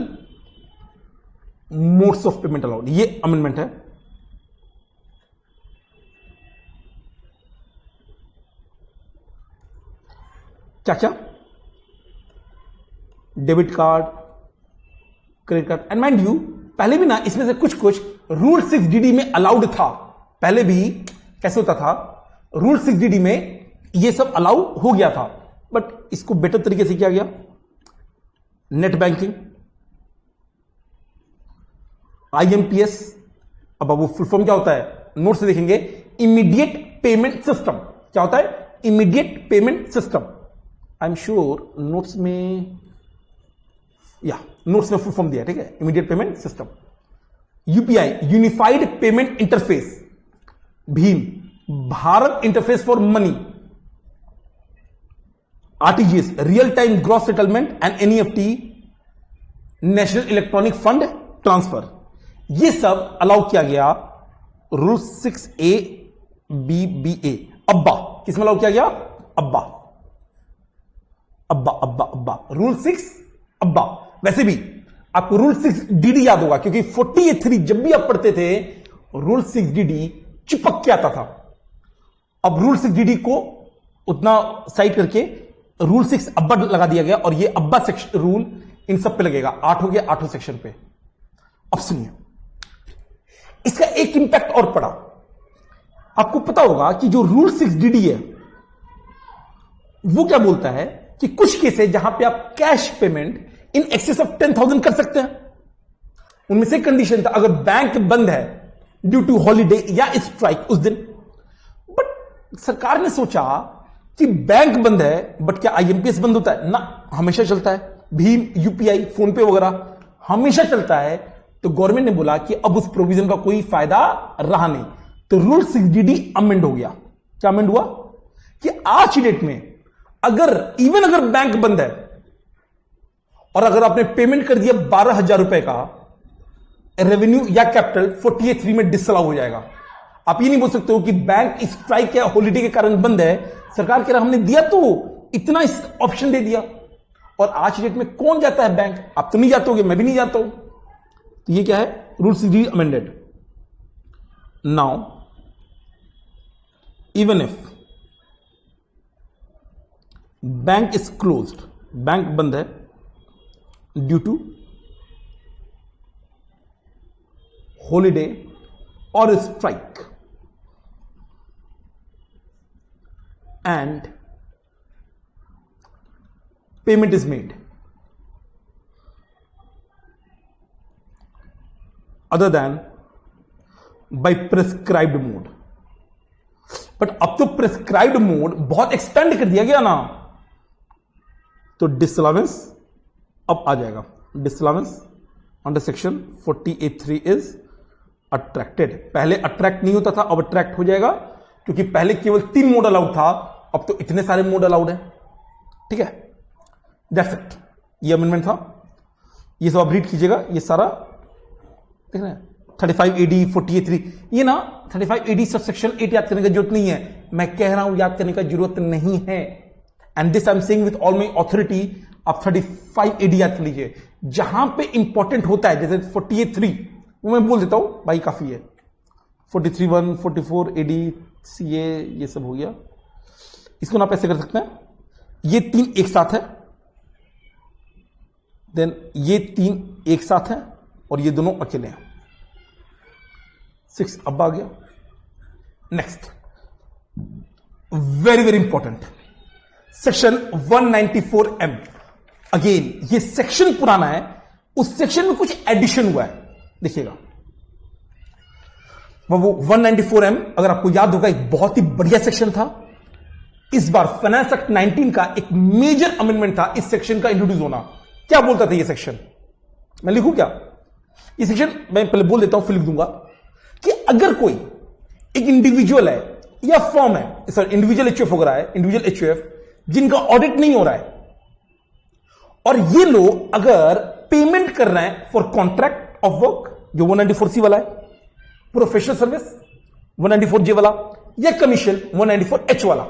modes of payment allowed, ये अमेंडमेंट है। क्या क्या? Debit card, credit card. And mind you, पहले भी ना इसमें से कुछ रूल 6DD में अलाउड था। पहले भी कैसे होता था, रूल 6DD में ये सब अलाउ हो गया था, बट इसको बेटर तरीके से किया गया। नेट बैंकिंग, IMPS, अब वो फुल फॉर्म क्या होता है, नोट से देखेंगे, इमीडिएट पेमेंट सिस्टम। क्या होता है? Immediate payment system. I am sure notes में, या नोट्स में फुल फॉर्म दिया, ठीक है, immediate payment system. UPI, unified payment interface. Bhim, Bharat interface for money. RTGS, real time gross settlement and NEFT, national electronic fund transfer. ये सब अलाउ किया गया रूल 6A-BBA। अब्बा किसमें अलाउ किया गया? अब्बा अब्बा अब्बा अब्बा, रूल 6 अब्बा। वैसे भी आपको रूल 6DD याद होगा, क्योंकि 48(3) जब भी आप पढ़ते थे रूल 6DD चिपक के आता था। अब रूल 6DD को उतना साइड करके रूल 6 अब्बा लगा दिया गया, और ये अब्बा सेक्शन रूल इन सब पे लगेगा। 8 हो गया 8 सेक्शन पे। अब सुनिए, इसका एक इंपैक्ट और पड़ा। आपको पता होगा कि जो रूल 6DD है वो क्या बोलता है कि कुछ केस है जहां पे आप cash payment in excess of 10,000 कर सकते हैं। उनमें से कंडीशन था, अगर बैंक बंद है ड्यू टू हॉलीडे या स्ट्राइक उस दिन। बट सरकार ने सोचा कि बैंक बंद है, बट क्या आईएमपीएस बंद होता है? ना, हमेशा चलता है। भीम, यूपीआई, फोन पे वगैरह हमेशा चलता है। तो गवर्नमेंट ने बोला कि अब उस प्रोविजन का कोई फायदा रहा नहीं, तो रूल 6DD अमेंड हो गया। क्या अमेंड हुआ कि आज की डेट में अगर बैंक बंद है और अगर आपने पेमेंट कर दिया 12,000 रुपए का, रेवेन्यू या कैपिटल 48(3) में डिसअलाउ हो जाएगा। आप ये नहीं बोल सकते हो कि बैंक स्ट्राइक या हॉलीडे के कारण बंद है, सरकार कह रहा हमने दिया तो इतना ऑप्शन दे दिया। और आज की डेट में कौन जाता है बैंक? आप तो नहीं जाते होगे, मैं भी नहीं जाता हूं। तो ये क्या है? Rule 6DD amended. Now even if bank is closed, bank बंद है ड्यू टू हॉलीडे और strike, and payment is made other than by prescribed mode। But अब तो प्रेस्क्राइब्ड मोड बहुत एक्सटेंड कर दिया गया ना, तो डिसअलावेंस अब आ जाएगा। Disallowance under section 48(3) is attracted. पहले अट्रैक्ट नहीं होता था, अब अट्रैक्ट हो जाएगा, क्योंकि पहले केवल 3 मोड अलाउड था, अब तो इतने सारे मोड अलाउड है। ठीक है, दैट्स इट। ये अमेंडमेंट था, ये सब आप रीड कीजिएगा। ये सारा देख रहे हैं 35AD 48(3), ये ना 35AD सबसेक्शन 8 याद करने की जरूरत नहीं है। मैं कह रहा हूं याद करने का जरूरत नहीं है, and this I am saying with all my authority. आप 35AD याद कर लीजिए। जहां पे इंपॉर्टेंट होता है, जैसे 48(3) वो मैं बोल देता हूं भाई, काफी है। 43(1), 44AD, CA, ये सब हो गया। इसको ना आप ऐसे कर सकते हैं, ये 3 एक साथ है, देन ये 3 एक साथ है, और ये दोनों अकेले हैं। 6 अब आ गया। Next, very very important, section 194M। Again ये सेक्शन पुराना है, उस सेक्शन में कुछ एडिशन हुआ है, देखिएगा। वो 194M अगर आपको याद होगा, एक बहुत ही बढ़िया सेक्शन था। इस बार फाइनेंस एक्ट 19 का एक मेजर अमेंडमेंट था इस सेक्शन का इंट्रोड्यूस होना। क्या बोलता था ये सेक्शन? मैं लिखूं क्या ये सेक्शन? मैं पहले बोल देता हूं, फिर लिख दूंगा कि अगर कोई एक इंडिविजुअल है या फर्म है, सर इंडिविजुअल एचयूएफ हो रहा है, इंडिविजुअल एचयूएफ जिनका ऑडिट नहीं हो रहा है, और ये लोग अगर पेमेंट कर रहे हैं फॉर कॉन्ट्रैक्ट ऑफ वर्क, जो 194C वाला है, प्रोफेशनल सर्विस 194J वाला, या कमीशन 194H वाला।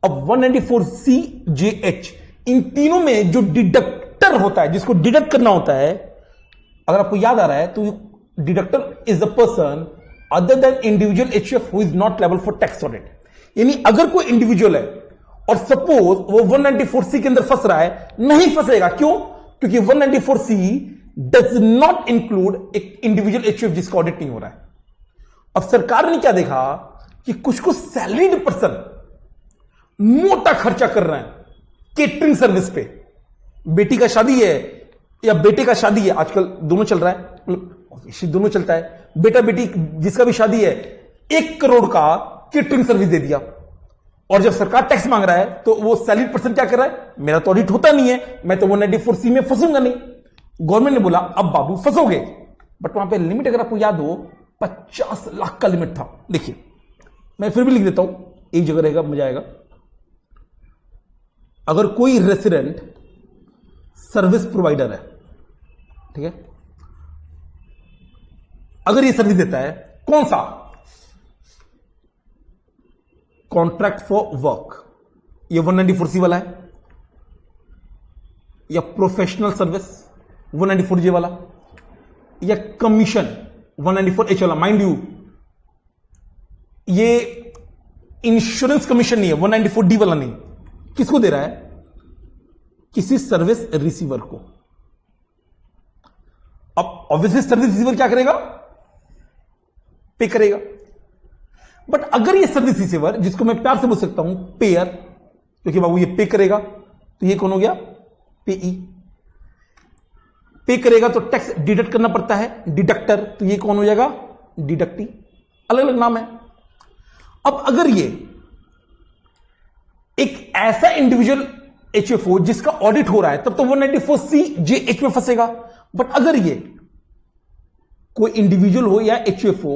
अब 194CJH, इन तीनों में जो डिडक्टर होता है, जिसको डिडक्ट करना होता है, अगर आपको याद आ रहा है, तो deductor is the person other than individual HUF who is not level for tax audit. यानी अगर कोई इंडिविजुअल है और सपोज वो 194C के अंदर फंस रहा है, नहीं फंसेगा। क्यों? क्योंकि 194C डज नॉट इंक्लूड एक इंडिविजुअल एचयूएफ जिसका ऑडिट नहीं हो रहा है। अब सरकार ने क्या देखा कि कुछ कुछ सैलरीड पर्सन मोटा खर्चा कर रहे हैं केटरिंग सर्विस पे। बेटी का शादी है या बेटे का शादी है, आजकल दोनों चल रहा है, दोनों चलता है। बेटा बेटी जिसका भी शादी है, 1 करोड़ का केटरिंग सर्विस दे दिया, और जब सरकार टैक्स मांग रहा है तो वो सैलरीड पर्सन क्या कर रहा है? मेरा तो ऑडिट होता नहीं है, मैं तो 194C में फंसूंगा नहीं। गवर्नमेंट ने बोला अब बाबू फंसोगे, बट वहां पे लिमिट अगर आपको याद हो 50 लाख का लिमिट था। देखिए मैं फिर भी लिख देता हूं, एक जगह रहेगा, मजा आएगा। अगर कोई रेसिडेंट सर्विस प्रोवाइडर है, ठीक है, अगर ये सर्विस देता है, कौन सा? कॉन्ट्रैक्ट फॉर वर्क, ये 194C वाला है, या प्रोफेशनल सर्विस 194J वाला, या कमीशन 194H वाला। माइंड यू, ये इंश्योरेंस कमीशन नहीं है, 194D वाला नहीं। किसको दे रहा है? किसी सर्विस रिसीवर को। अब ऑब्वियसली सर्विस रिसीवर क्या करेगा? पे करेगा। बट अगर ये सर्विस रिसीवर, जिसको मैं प्यार से बोल सकता हूं पेयर, क्योंकि बाबू ये पे करेगा, तो ये कौन हो गया? पेई। पे करेगा तो टैक्स डिडक्ट करना पड़ता है, डिडक्टर, तो ये कौन हो जाएगा? डिडक्टी, अलग अलग नाम है। अब अगर ये एक ऐसा इंडिविजुअल एचएफओ जिसका ऑडिट हो रहा है तब तो 194C JH में फंसेगा। बट अगर ये कोई इंडिविजुअल हो या HFO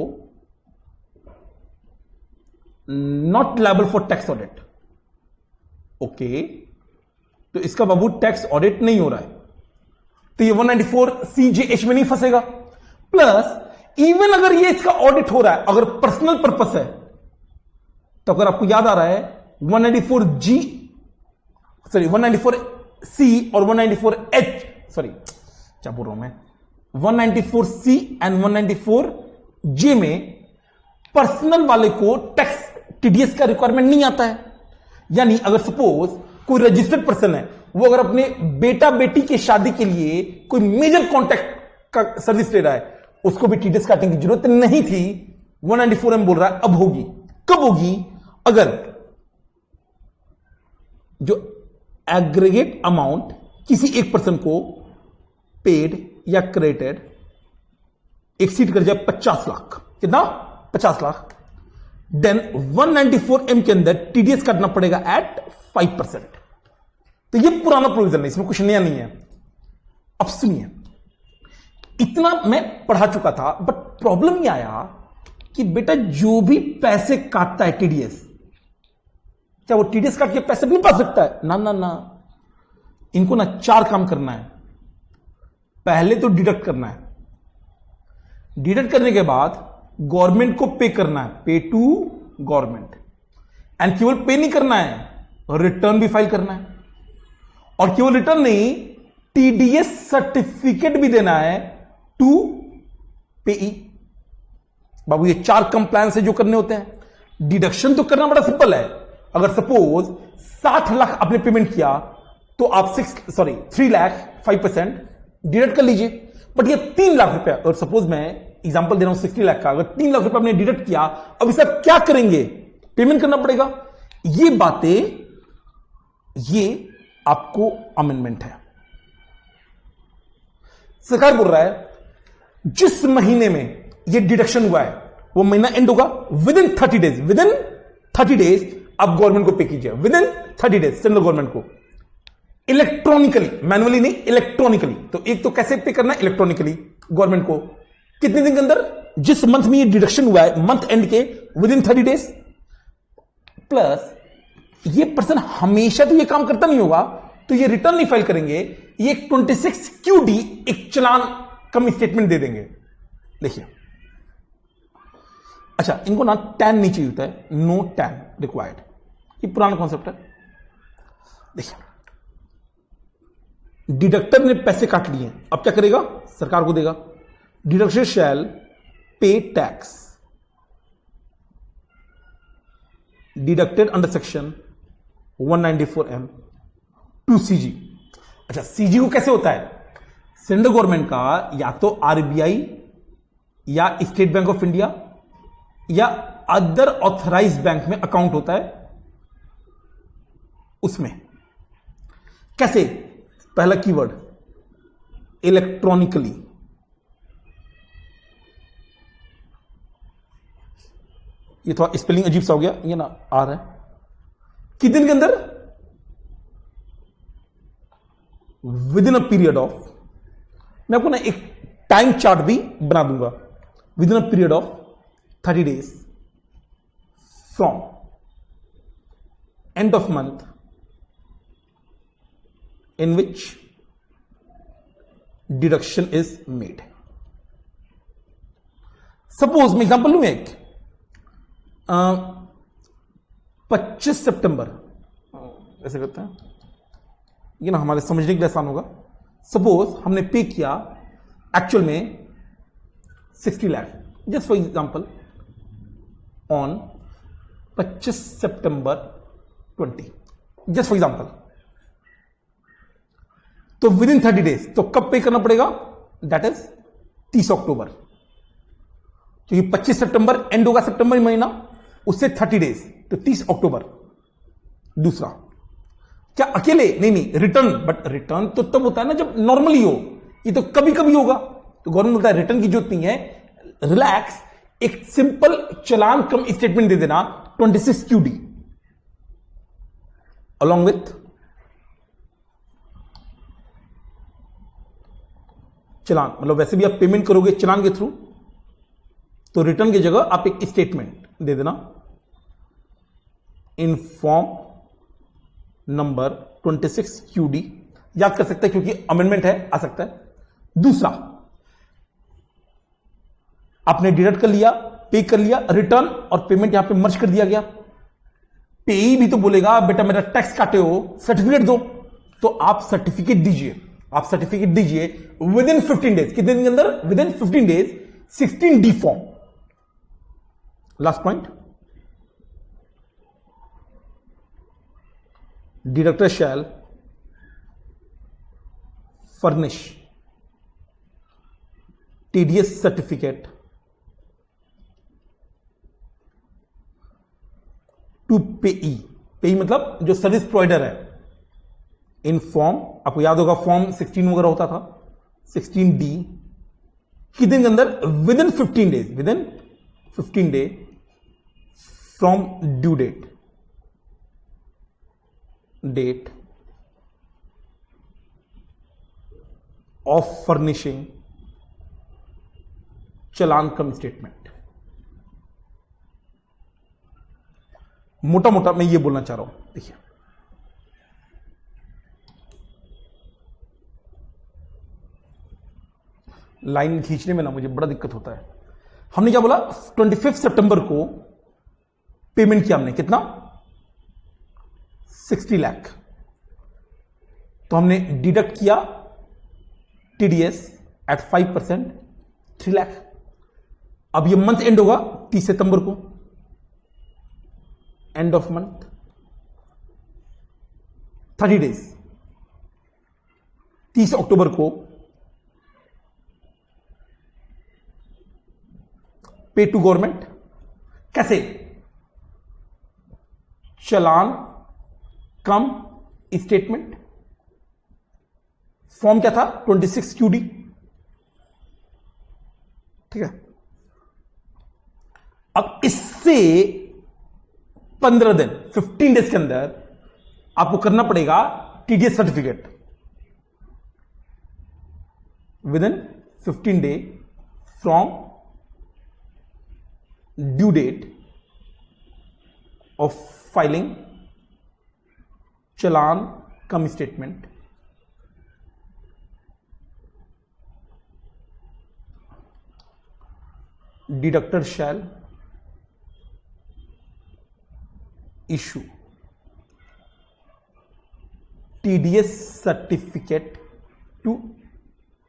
not liable for tax audit, okay, तो इसका बाबू टैक्स ऑडिट नहीं हो रहा है, तो ये 194C JH में नहीं फंसेगा। प्लस इवन अगर ये इसका ऑडिट हो रहा है, अगर पर्सनल पर्पस है, तो अगर आपको याद आ रहा है 194C और 194H, सॉरी क्या बोल रहा हूं मैं, 194C एंड 194J में पर्सनल वाले को टैक्स टीडीएस का रिक्वायरमेंट नहीं आता है। यानी अगर सपोज कोई रजिस्टर्ड पर्सन है, वो अगर अपने बेटा बेटी की शादी के लिए कोई मेजर कॉन्टैक्ट का सर्विस ले रहा है, उसको भी टीडीएस काटने की जरूरत नहीं थी। 194M बोल रहा है अब होगी। कब होगी? अगर जो एग्रीगेट अमाउंट किसी एक पर्सन को पेड या क्रेडिटेड एक्सीड कर जाए 50 लाख, कितना? 50 लाख, देन 194M के अंदर टीडीएस काटना पड़ेगा एट 5%। तो ये पुराना प्रोविजन है, इसमें कुछ नया नहीं है। अब सुनिए, इतना मैं पढ़ा चुका था, बट प्रॉब्लम यह आया कि बेटा जो भी पैसे काटता है टीडीएस, क्या वो टीडीएस काट के पैसे भी पा सकता है? ना ना ना, इनको ना 4 काम करना है। पहले तो डिडक्ट करना है, डिडक्ट करने के बाद गवर्नमेंट को पे करना है, पे टू गवर्नमेंट, एंड केवल पे नहीं करना है, रिटर्न भी फाइल करना है। और केवल रिटर्न नहीं, टीडीएस सर्टिफिकेट भी देना है टू पेई। बाबू ये 4 कंप्लायंस है जो करने होते हैं। डिडक्शन तो करना बड़ा सिंपल है। अगर सपोज 60 लाख आपने पेमेंट किया तो आप 3 लाख 5% डिडक्ट कर लीजिए। बट ये 3 लाख रुपया, और सपोज मैं एग्जांपल दे रहा हूं 60 लाख का, अगर 3 लाख रुपया आपने डिडक्ट किया, अब इसे आप क्या करेंगे? पेमेंट करना पड़ेगा। ये बातें, ये आपको अमेंडमेंट है। सरकार बोल रहा है जिस महीने में ये डिडक्शन हुआ है वो महीना एंड होगा with in 30 days. With in 30 days आप गवर्नमेंट को पे कीजिए, with in 30 days central government को, इलेक्ट्रॉनिकली, मैनुअली नहीं, इलेक्ट्रॉनिकली। तो एक तो कैसे पे करना है? इलेक्ट्रॉनिकली गवर्नमेंट को। कितने दिन के अंदर? जिस मंथ में ये डिडक्शन हुआ है, मंथ एंड के विद इन 30 डेज। प्लस ये पर्सन हमेशा तो ये काम करता नहीं होगा, तो ये रिटर्न नहीं फाइल करेंगे, ये 26QD एक चालान कम स्टेटमेंट दे देंगे। देखिए, अच्छा, इनको ना टैन नहीं चाहिए होता है, नो टैन रिक्वायर्ड, ये पुराना कॉन्सेप्ट है। देखिए, डिडक्टर ने पैसे काट लिए, अब क्या करेगा? सरकार को देगा। Deduction shall pay tax deducted under section 194M to CG. अच्छा, सीजी को कैसे होता है? सेंट्रल गवर्नमेंट का या तो आरबीआई या स्टेट बैंक ऑफ इंडिया या अदर ऑथराइज बैंक में अकाउंट होता है, उसमें कैसे? पहला कीवर्ड इलेक्ट्रॉनिकली। ये थोड़ा स्पेलिंग अजीब सा हो गया, ये ना आ रहा है। कितने दिन के अंदर? With in a period of, मैं आपको ना एक टाइम चार्ट भी बना दूंगा, with in a period of 30 days from end of month in which deduction is made. Suppose मैं एग्जांपल लूं एक, 25 सितंबर, ऐसे करते हैं, ये ना हमारे समझने के लिए आसान होगा। सपोज हमने पे किया एक्चुअल में 60 lakh, just for example, on 25 September 20, just for example. तो विद इन 30 डेज, तो कब पे करना पड़ेगा? दैट इज 30 अक्टूबर, क्योंकि 25 सितंबर एंड होगा सितंबर महीना, उससे 30 डेज, तो 30 अक्टूबर। दूसरा, क्या अकेले? नहीं नहीं, रिटर्न। बट रिटर्न तो तब होता है ना जब नॉर्मली हो, ये तो कभी कभी होगा। तो गवर्नमेंट बोलता है रिटर्न की जरूरत नहीं है, रिलैक्स, एक सिंपल चालान कम स्टेटमेंट दे देना 26 QD अलॉन्ग विथ चालान, मतलब वैसे भी आप पेमेंट करोगे चालान के थ्रू, तो रिटर्न की जगह आप एक स्टेटमेंट दे देना इन फॉर्म नंबर 26 QD, याद कर सकते हैं क्योंकि अमेंडमेंट है, आ सकता है। दूसरा, आपने डिडक्ट कर लिया, पे कर लिया, रिटर्न और पेमेंट यहां पे मर्ज कर दिया गया। पेई भी तो बोलेगा बेटा मेरा टैक्स काटे हो, सर्टिफिकेट दो, तो आप सर्टिफिकेट दीजिए, आप सर्टिफिकेट दीजिए विद इन 15 डेज। कितने दिन के अंदर? Within 15 days 16D form. Last point, deductor shall furnish TDS certificate to payee, पेई मतलब जो सर्विस प्रोवाइडर है, इन फॉर्म, आपको याद होगा फॉर्म 16 वगैरह होता था, 16D, कितने दिन के अंदर? Within 15 days, within 15 day from due date of furnishing challan cum statement. मोटा मोटा मैं ये बोलना चाह रहा हूं, देखिए लाइन खींचने में ना मुझे बड़ा दिक्कत होता है। हमने क्या बोला? 25 सितंबर को पेमेंट किया हमने, कितना? 60 लाख। तो हमने डिडक्ट किया TDS एट 5%, 3 लाख। अब ये मंथ एंड होगा 30 सितंबर को, एंड ऑफ मंथ, 30 डेज, 30 अक्टूबर को पे टू गवर्नमेंट। कैसे? चालान कम स्टेटमेंट, फॉर्म क्या था? 26 QD, ठीक है। अब इससे 15 दिन, 15 डेज के अंदर आपको करना पड़ेगा TDS certificate within 15 day from due date of filing challan cum statement. Deductor shall issue TDS certificate to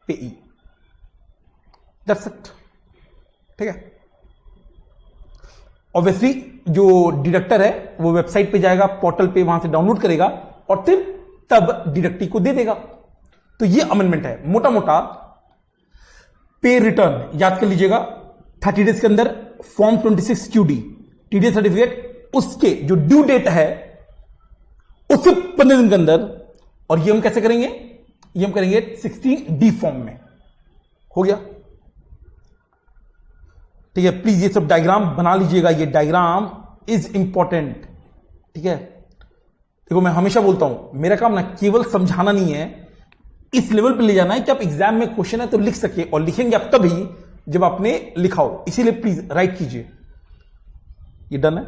payee। That's it, ठीक है। ऑब्वियसली जो डिडक्टर है वो वेबसाइट पे जाएगा, पोर्टल पे, वहां से डाउनलोड करेगा और फिर तब डिडक्टी को दे देगा। तो ये अमेंडमेंट है मोटा मोटा। पे रिटर्न याद कर लीजिएगा, 30 डेज के अंदर फॉर्म 26 QD TDS सर्टिफिकेट, उसके जो ड्यू डेट है उससे 15 दिन के अंदर। और ये हम कैसे करेंगे? ये हम करेंगे 16D फॉर्म में। हो गया, ठीक है। प्लीज ये सब डायग्राम बना लीजिएगा, ये डायग्राम इज इंपॉर्टेंट, ठीक है। देखो मैं हमेशा बोलता हूं, मेरा काम ना केवल समझाना नहीं है, इस लेवल पे ले जाना है कि आप एग्जाम में क्वेश्चन है तो लिख सके, और लिखेंगे आप तभी जब आपने लिखा हो। इसीलिए प्लीज राइट कीजिए। ये डन है।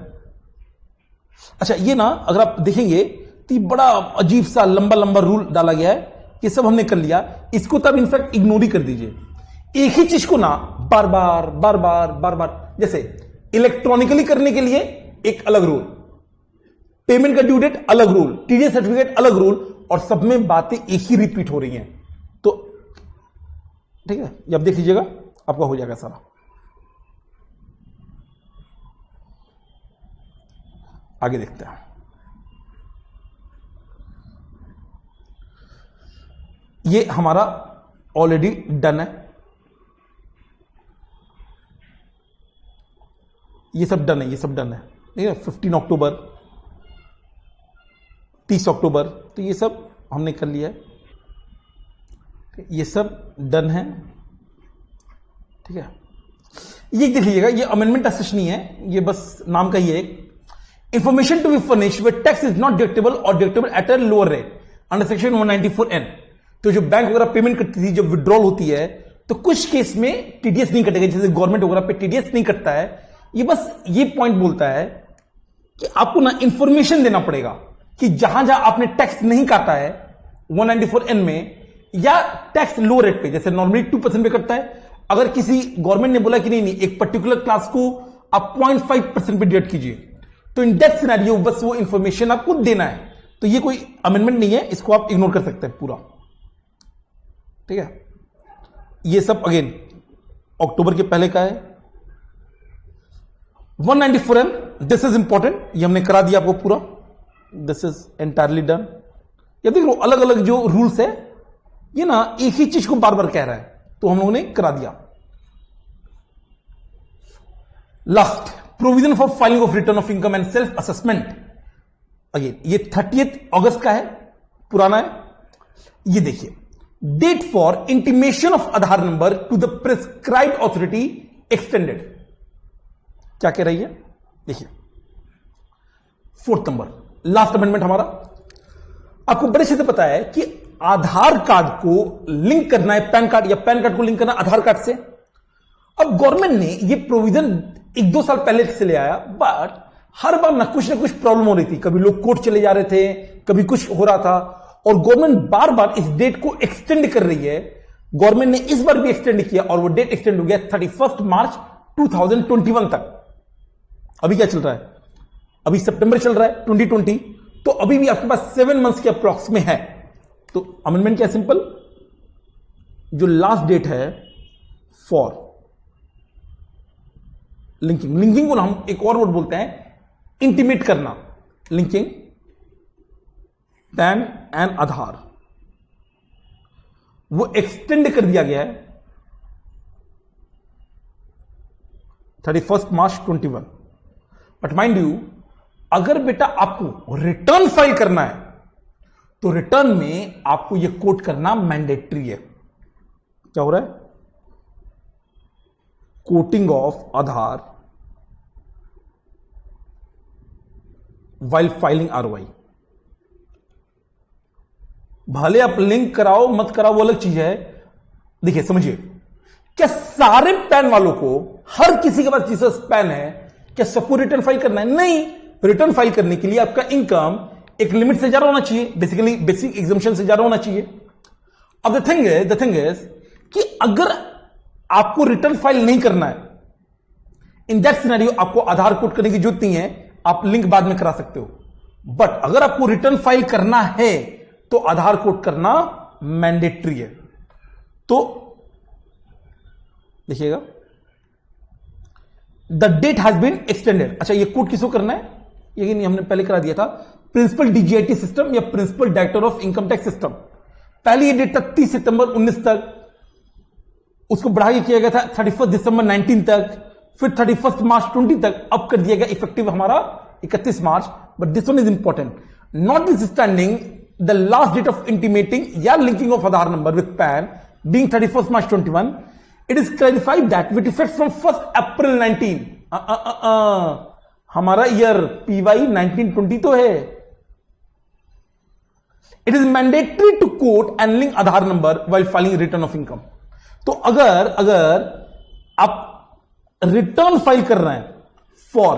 अच्छा, ये ना अगर आप देखेंगे तो बड़ा अजीब सा लंबा लंबा रूल डाला गया है। ये सब हमने कर लिया, इसको तब इनफैक्ट इग्नोर ही कर दीजिए। एक ही चीज को ना बार बार बार बार बार बार, जैसे इलेक्ट्रॉनिकली करने के लिए एक अलग रूल, पेमेंट का ड्यू डेट अलग रूल, TDS सर्टिफिकेट अलग रूल, और सब में बातें एक ही रिपीट हो रही हैं। तो ठीक है, ये आप देख लीजिएगा, आपका हो जाएगा सारा। आगे देखते हैं। ये हमारा ऑलरेडी डन है, ये सब डन है, ये सब डन है, ठीक है। 15 अक्टूबर, 30 अक्टूबर, तो ये सब हमने कर लिया है, ये सब डन है, ठीक है। ये देख लीजिएगा, ये अमेंडमेंट एसेस नहीं है, ये बस नाम का ही है। Information to be furnished where tax is not deductible और deductible at a lower rate under section 194N। तो जो बैंक वगैरह पेमेंट करती थी, जब विड्रॉल होती है तो कुछ केस में टीडीएस नहीं कटेगा, जैसे गवर्नमेंट वगैरह पे टीडीएस नहीं कटता है। ये बस ये पॉइंट बोलता है कि आपको ना इंफॉर्मेशन देना पड़ेगा कि जहां जहां आपने टैक्स नहीं काटा है 194N में, या टैक्स लो रेट पे, जैसे नॉर्मली 2% पे कटता है, अगर किसी गवर्नमेंट ने बोला कि नहीं एक पर्टिकुलर क्लास को आप 0.5% पे डिडक्ट कीजिए, तो इन दैट सिनेरियो बस वो इंफॉर्मेशन आपको देना है। तो ये कोई अमेंडमेंट नहीं है, इसको आप इग्नोर कर सकते हैं पूरा, ठीक है। ये सब अगेन अक्टूबर के पहले का है। 194N, दिस इज इंपॉर्टेंट, ये हमने करा दिया आपको पूरा, दिस इज एंटायरली डन। ये देख लो अलग अलग जो रूल्स है, ये ना एक ही चीज को बार बार कह रहा है, तो हम लोगों ने करा दिया। Last, provision for filing of return of income and self assessment. Again ये 30 अगस्त का है, पुराना है। ये देखिए, date for intimation of Aadhaar number to the prescribed authority extended. क्या कह रही है, देखिए 4 नंबर, लास्ट अमेंडमेंट हमारा। आपको बड़े अच्छे से पता है कि आधार कार्ड को लिंक करना है पैन कार्ड, या पैन कार्ड को लिंक करना आधार कार्ड से। अब गवर्नमेंट ने ये प्रोविजन 1-2 साल पहले से ले आया, बट हर बार ना कुछ प्रॉब्लम हो रही थी। कभी लोग कोर्ट चले जा रहे थे, कभी कुछ हो रहा था, और गवर्नमेंट बार बार इस डेट को एक्सटेंड कर रही है। गवर्नमेंट ने इस बार भी एक्सटेंड किया, और वो डेट एक्सटेंड हो गया 31 मार्च 2021 तक। अभी क्या चल रहा है, अभी सितंबर चल रहा है 2020, तो अभी भी आपके पास 7 मंथ्स के अप्रॉक्स में है। तो अमेंडमेंट क्या, सिंपल, जो लास्ट डेट है फॉर लिंकिंग, लिंकिंग को हम एक और वर्ड बोलते हैं इंटीमेट करना, लिंकिंग पैन एंड आधार, वो एक्सटेंड कर दिया गया है 31 मार्च 21। बट माइंड यू, अगर बेटा आपको रिटर्न फाइल करना है तो रिटर्न में आपको यह कोट करना मैंडेटरी है। क्या हो रहा है, coating of Aadhaar while filing ROI. भले आप लिंक कराओ मत कराओ वो अलग चीज है। देखिए समझिए, क्या सारे पैन वालों को, हर किसी के पास जीसस पैन है, क्या सबको रिटर्न फाइल करना है? नहीं, रिटर्न फाइल करने के लिए आपका इनकम एक लिमिट से ज्यादा होना चाहिए, बेसिकली बेसिक एग्जम्पशन से ज्यादा होना चाहिए। अब द थिंग इज कि अगर आपको रिटर्न फाइल नहीं करना है, इन दैट सिनेरियो आपको आधार कोड करने की जरूरत नहीं है, आप लिंक बाद में करा सकते हो। बट अगर आपको रिटर्न फाइल करना है तो आधार कोड करना मैंडेटरी है। तो देखिएगा, the date has been extended. अच्छा, ये कोड किसको करना है? ये नहीं, हमने पहले करा दिया था, प्रिंसिपल डीजीआईटी सिस्टम या principal director of income tax system. पहले ये डेट 31 सितंबर 19 तक, उसको बढ़ा के किया गया था 31 दिसंबर 19 तक, फिर 31 मार्च 20 तक, अब कर दिया गया इफेक्टिव हमारा 31 मार्च। But this one is important, not standing the last date of intimating या linking of Aadhaar number with PAN being 31 March 21, it is clarified that with effect from 1 April 19। हमारा ईयर पीवाई 1920 तो है। It is mandatory to quote and link Aadhaar number while filing return of income. तो अगर आप रिटर्न फाइल कर रहे हैं फॉर,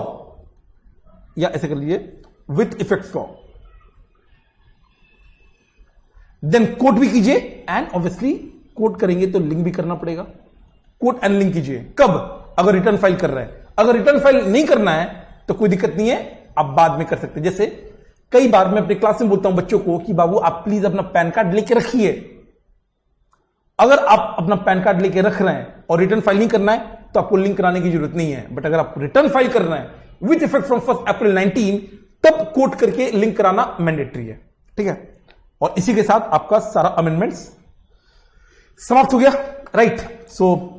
या ऐसे कर लीजिए with effect for, then quote भी कीजिए, एंड ऑब्वियसली कोट करेंगे तो लिंक भी करना पड़ेगा। कोट एंड लिंक कीजिए कब? अगर रिटर्न फाइल कर रहे हैं। अगर रिटर्न फाइल नहीं करना है तो कोई दिक्कत नहीं है, आप बाद में कर सकते हैं। जैसे कई बार मैं अपने क्लास में बोलता हूं बच्चों को कि बाबू आप प्लीज अपना पैन कार्ड लेके रखिए। अगर आप अपना पैन कार्ड लेके रख रहे हैं और रिटर्न फाइल नहीं करना है तो आपको लिंक कराने की जरूरत नहीं है। बट अगर आप रिटर्न फाइल कर रहे हैं विथ इफेक्ट फ्रॉम 1 अप्रैल 19, तब कोट करके लिंक कराना मैंडेटरी है। ठीक है, और इसी के साथ आपका सारा अमेंडमेंट्स समाप्त हो गया। राइट, सो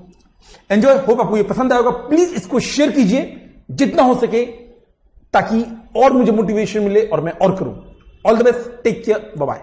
एंजॉय, होप आपको ये पसंद आएगा। प्लीज इसको शेयर कीजिए जितना हो सके, ताकि और मुझे मोटिवेशन मिले और मैं और करूं। All the best, take care, bye bye.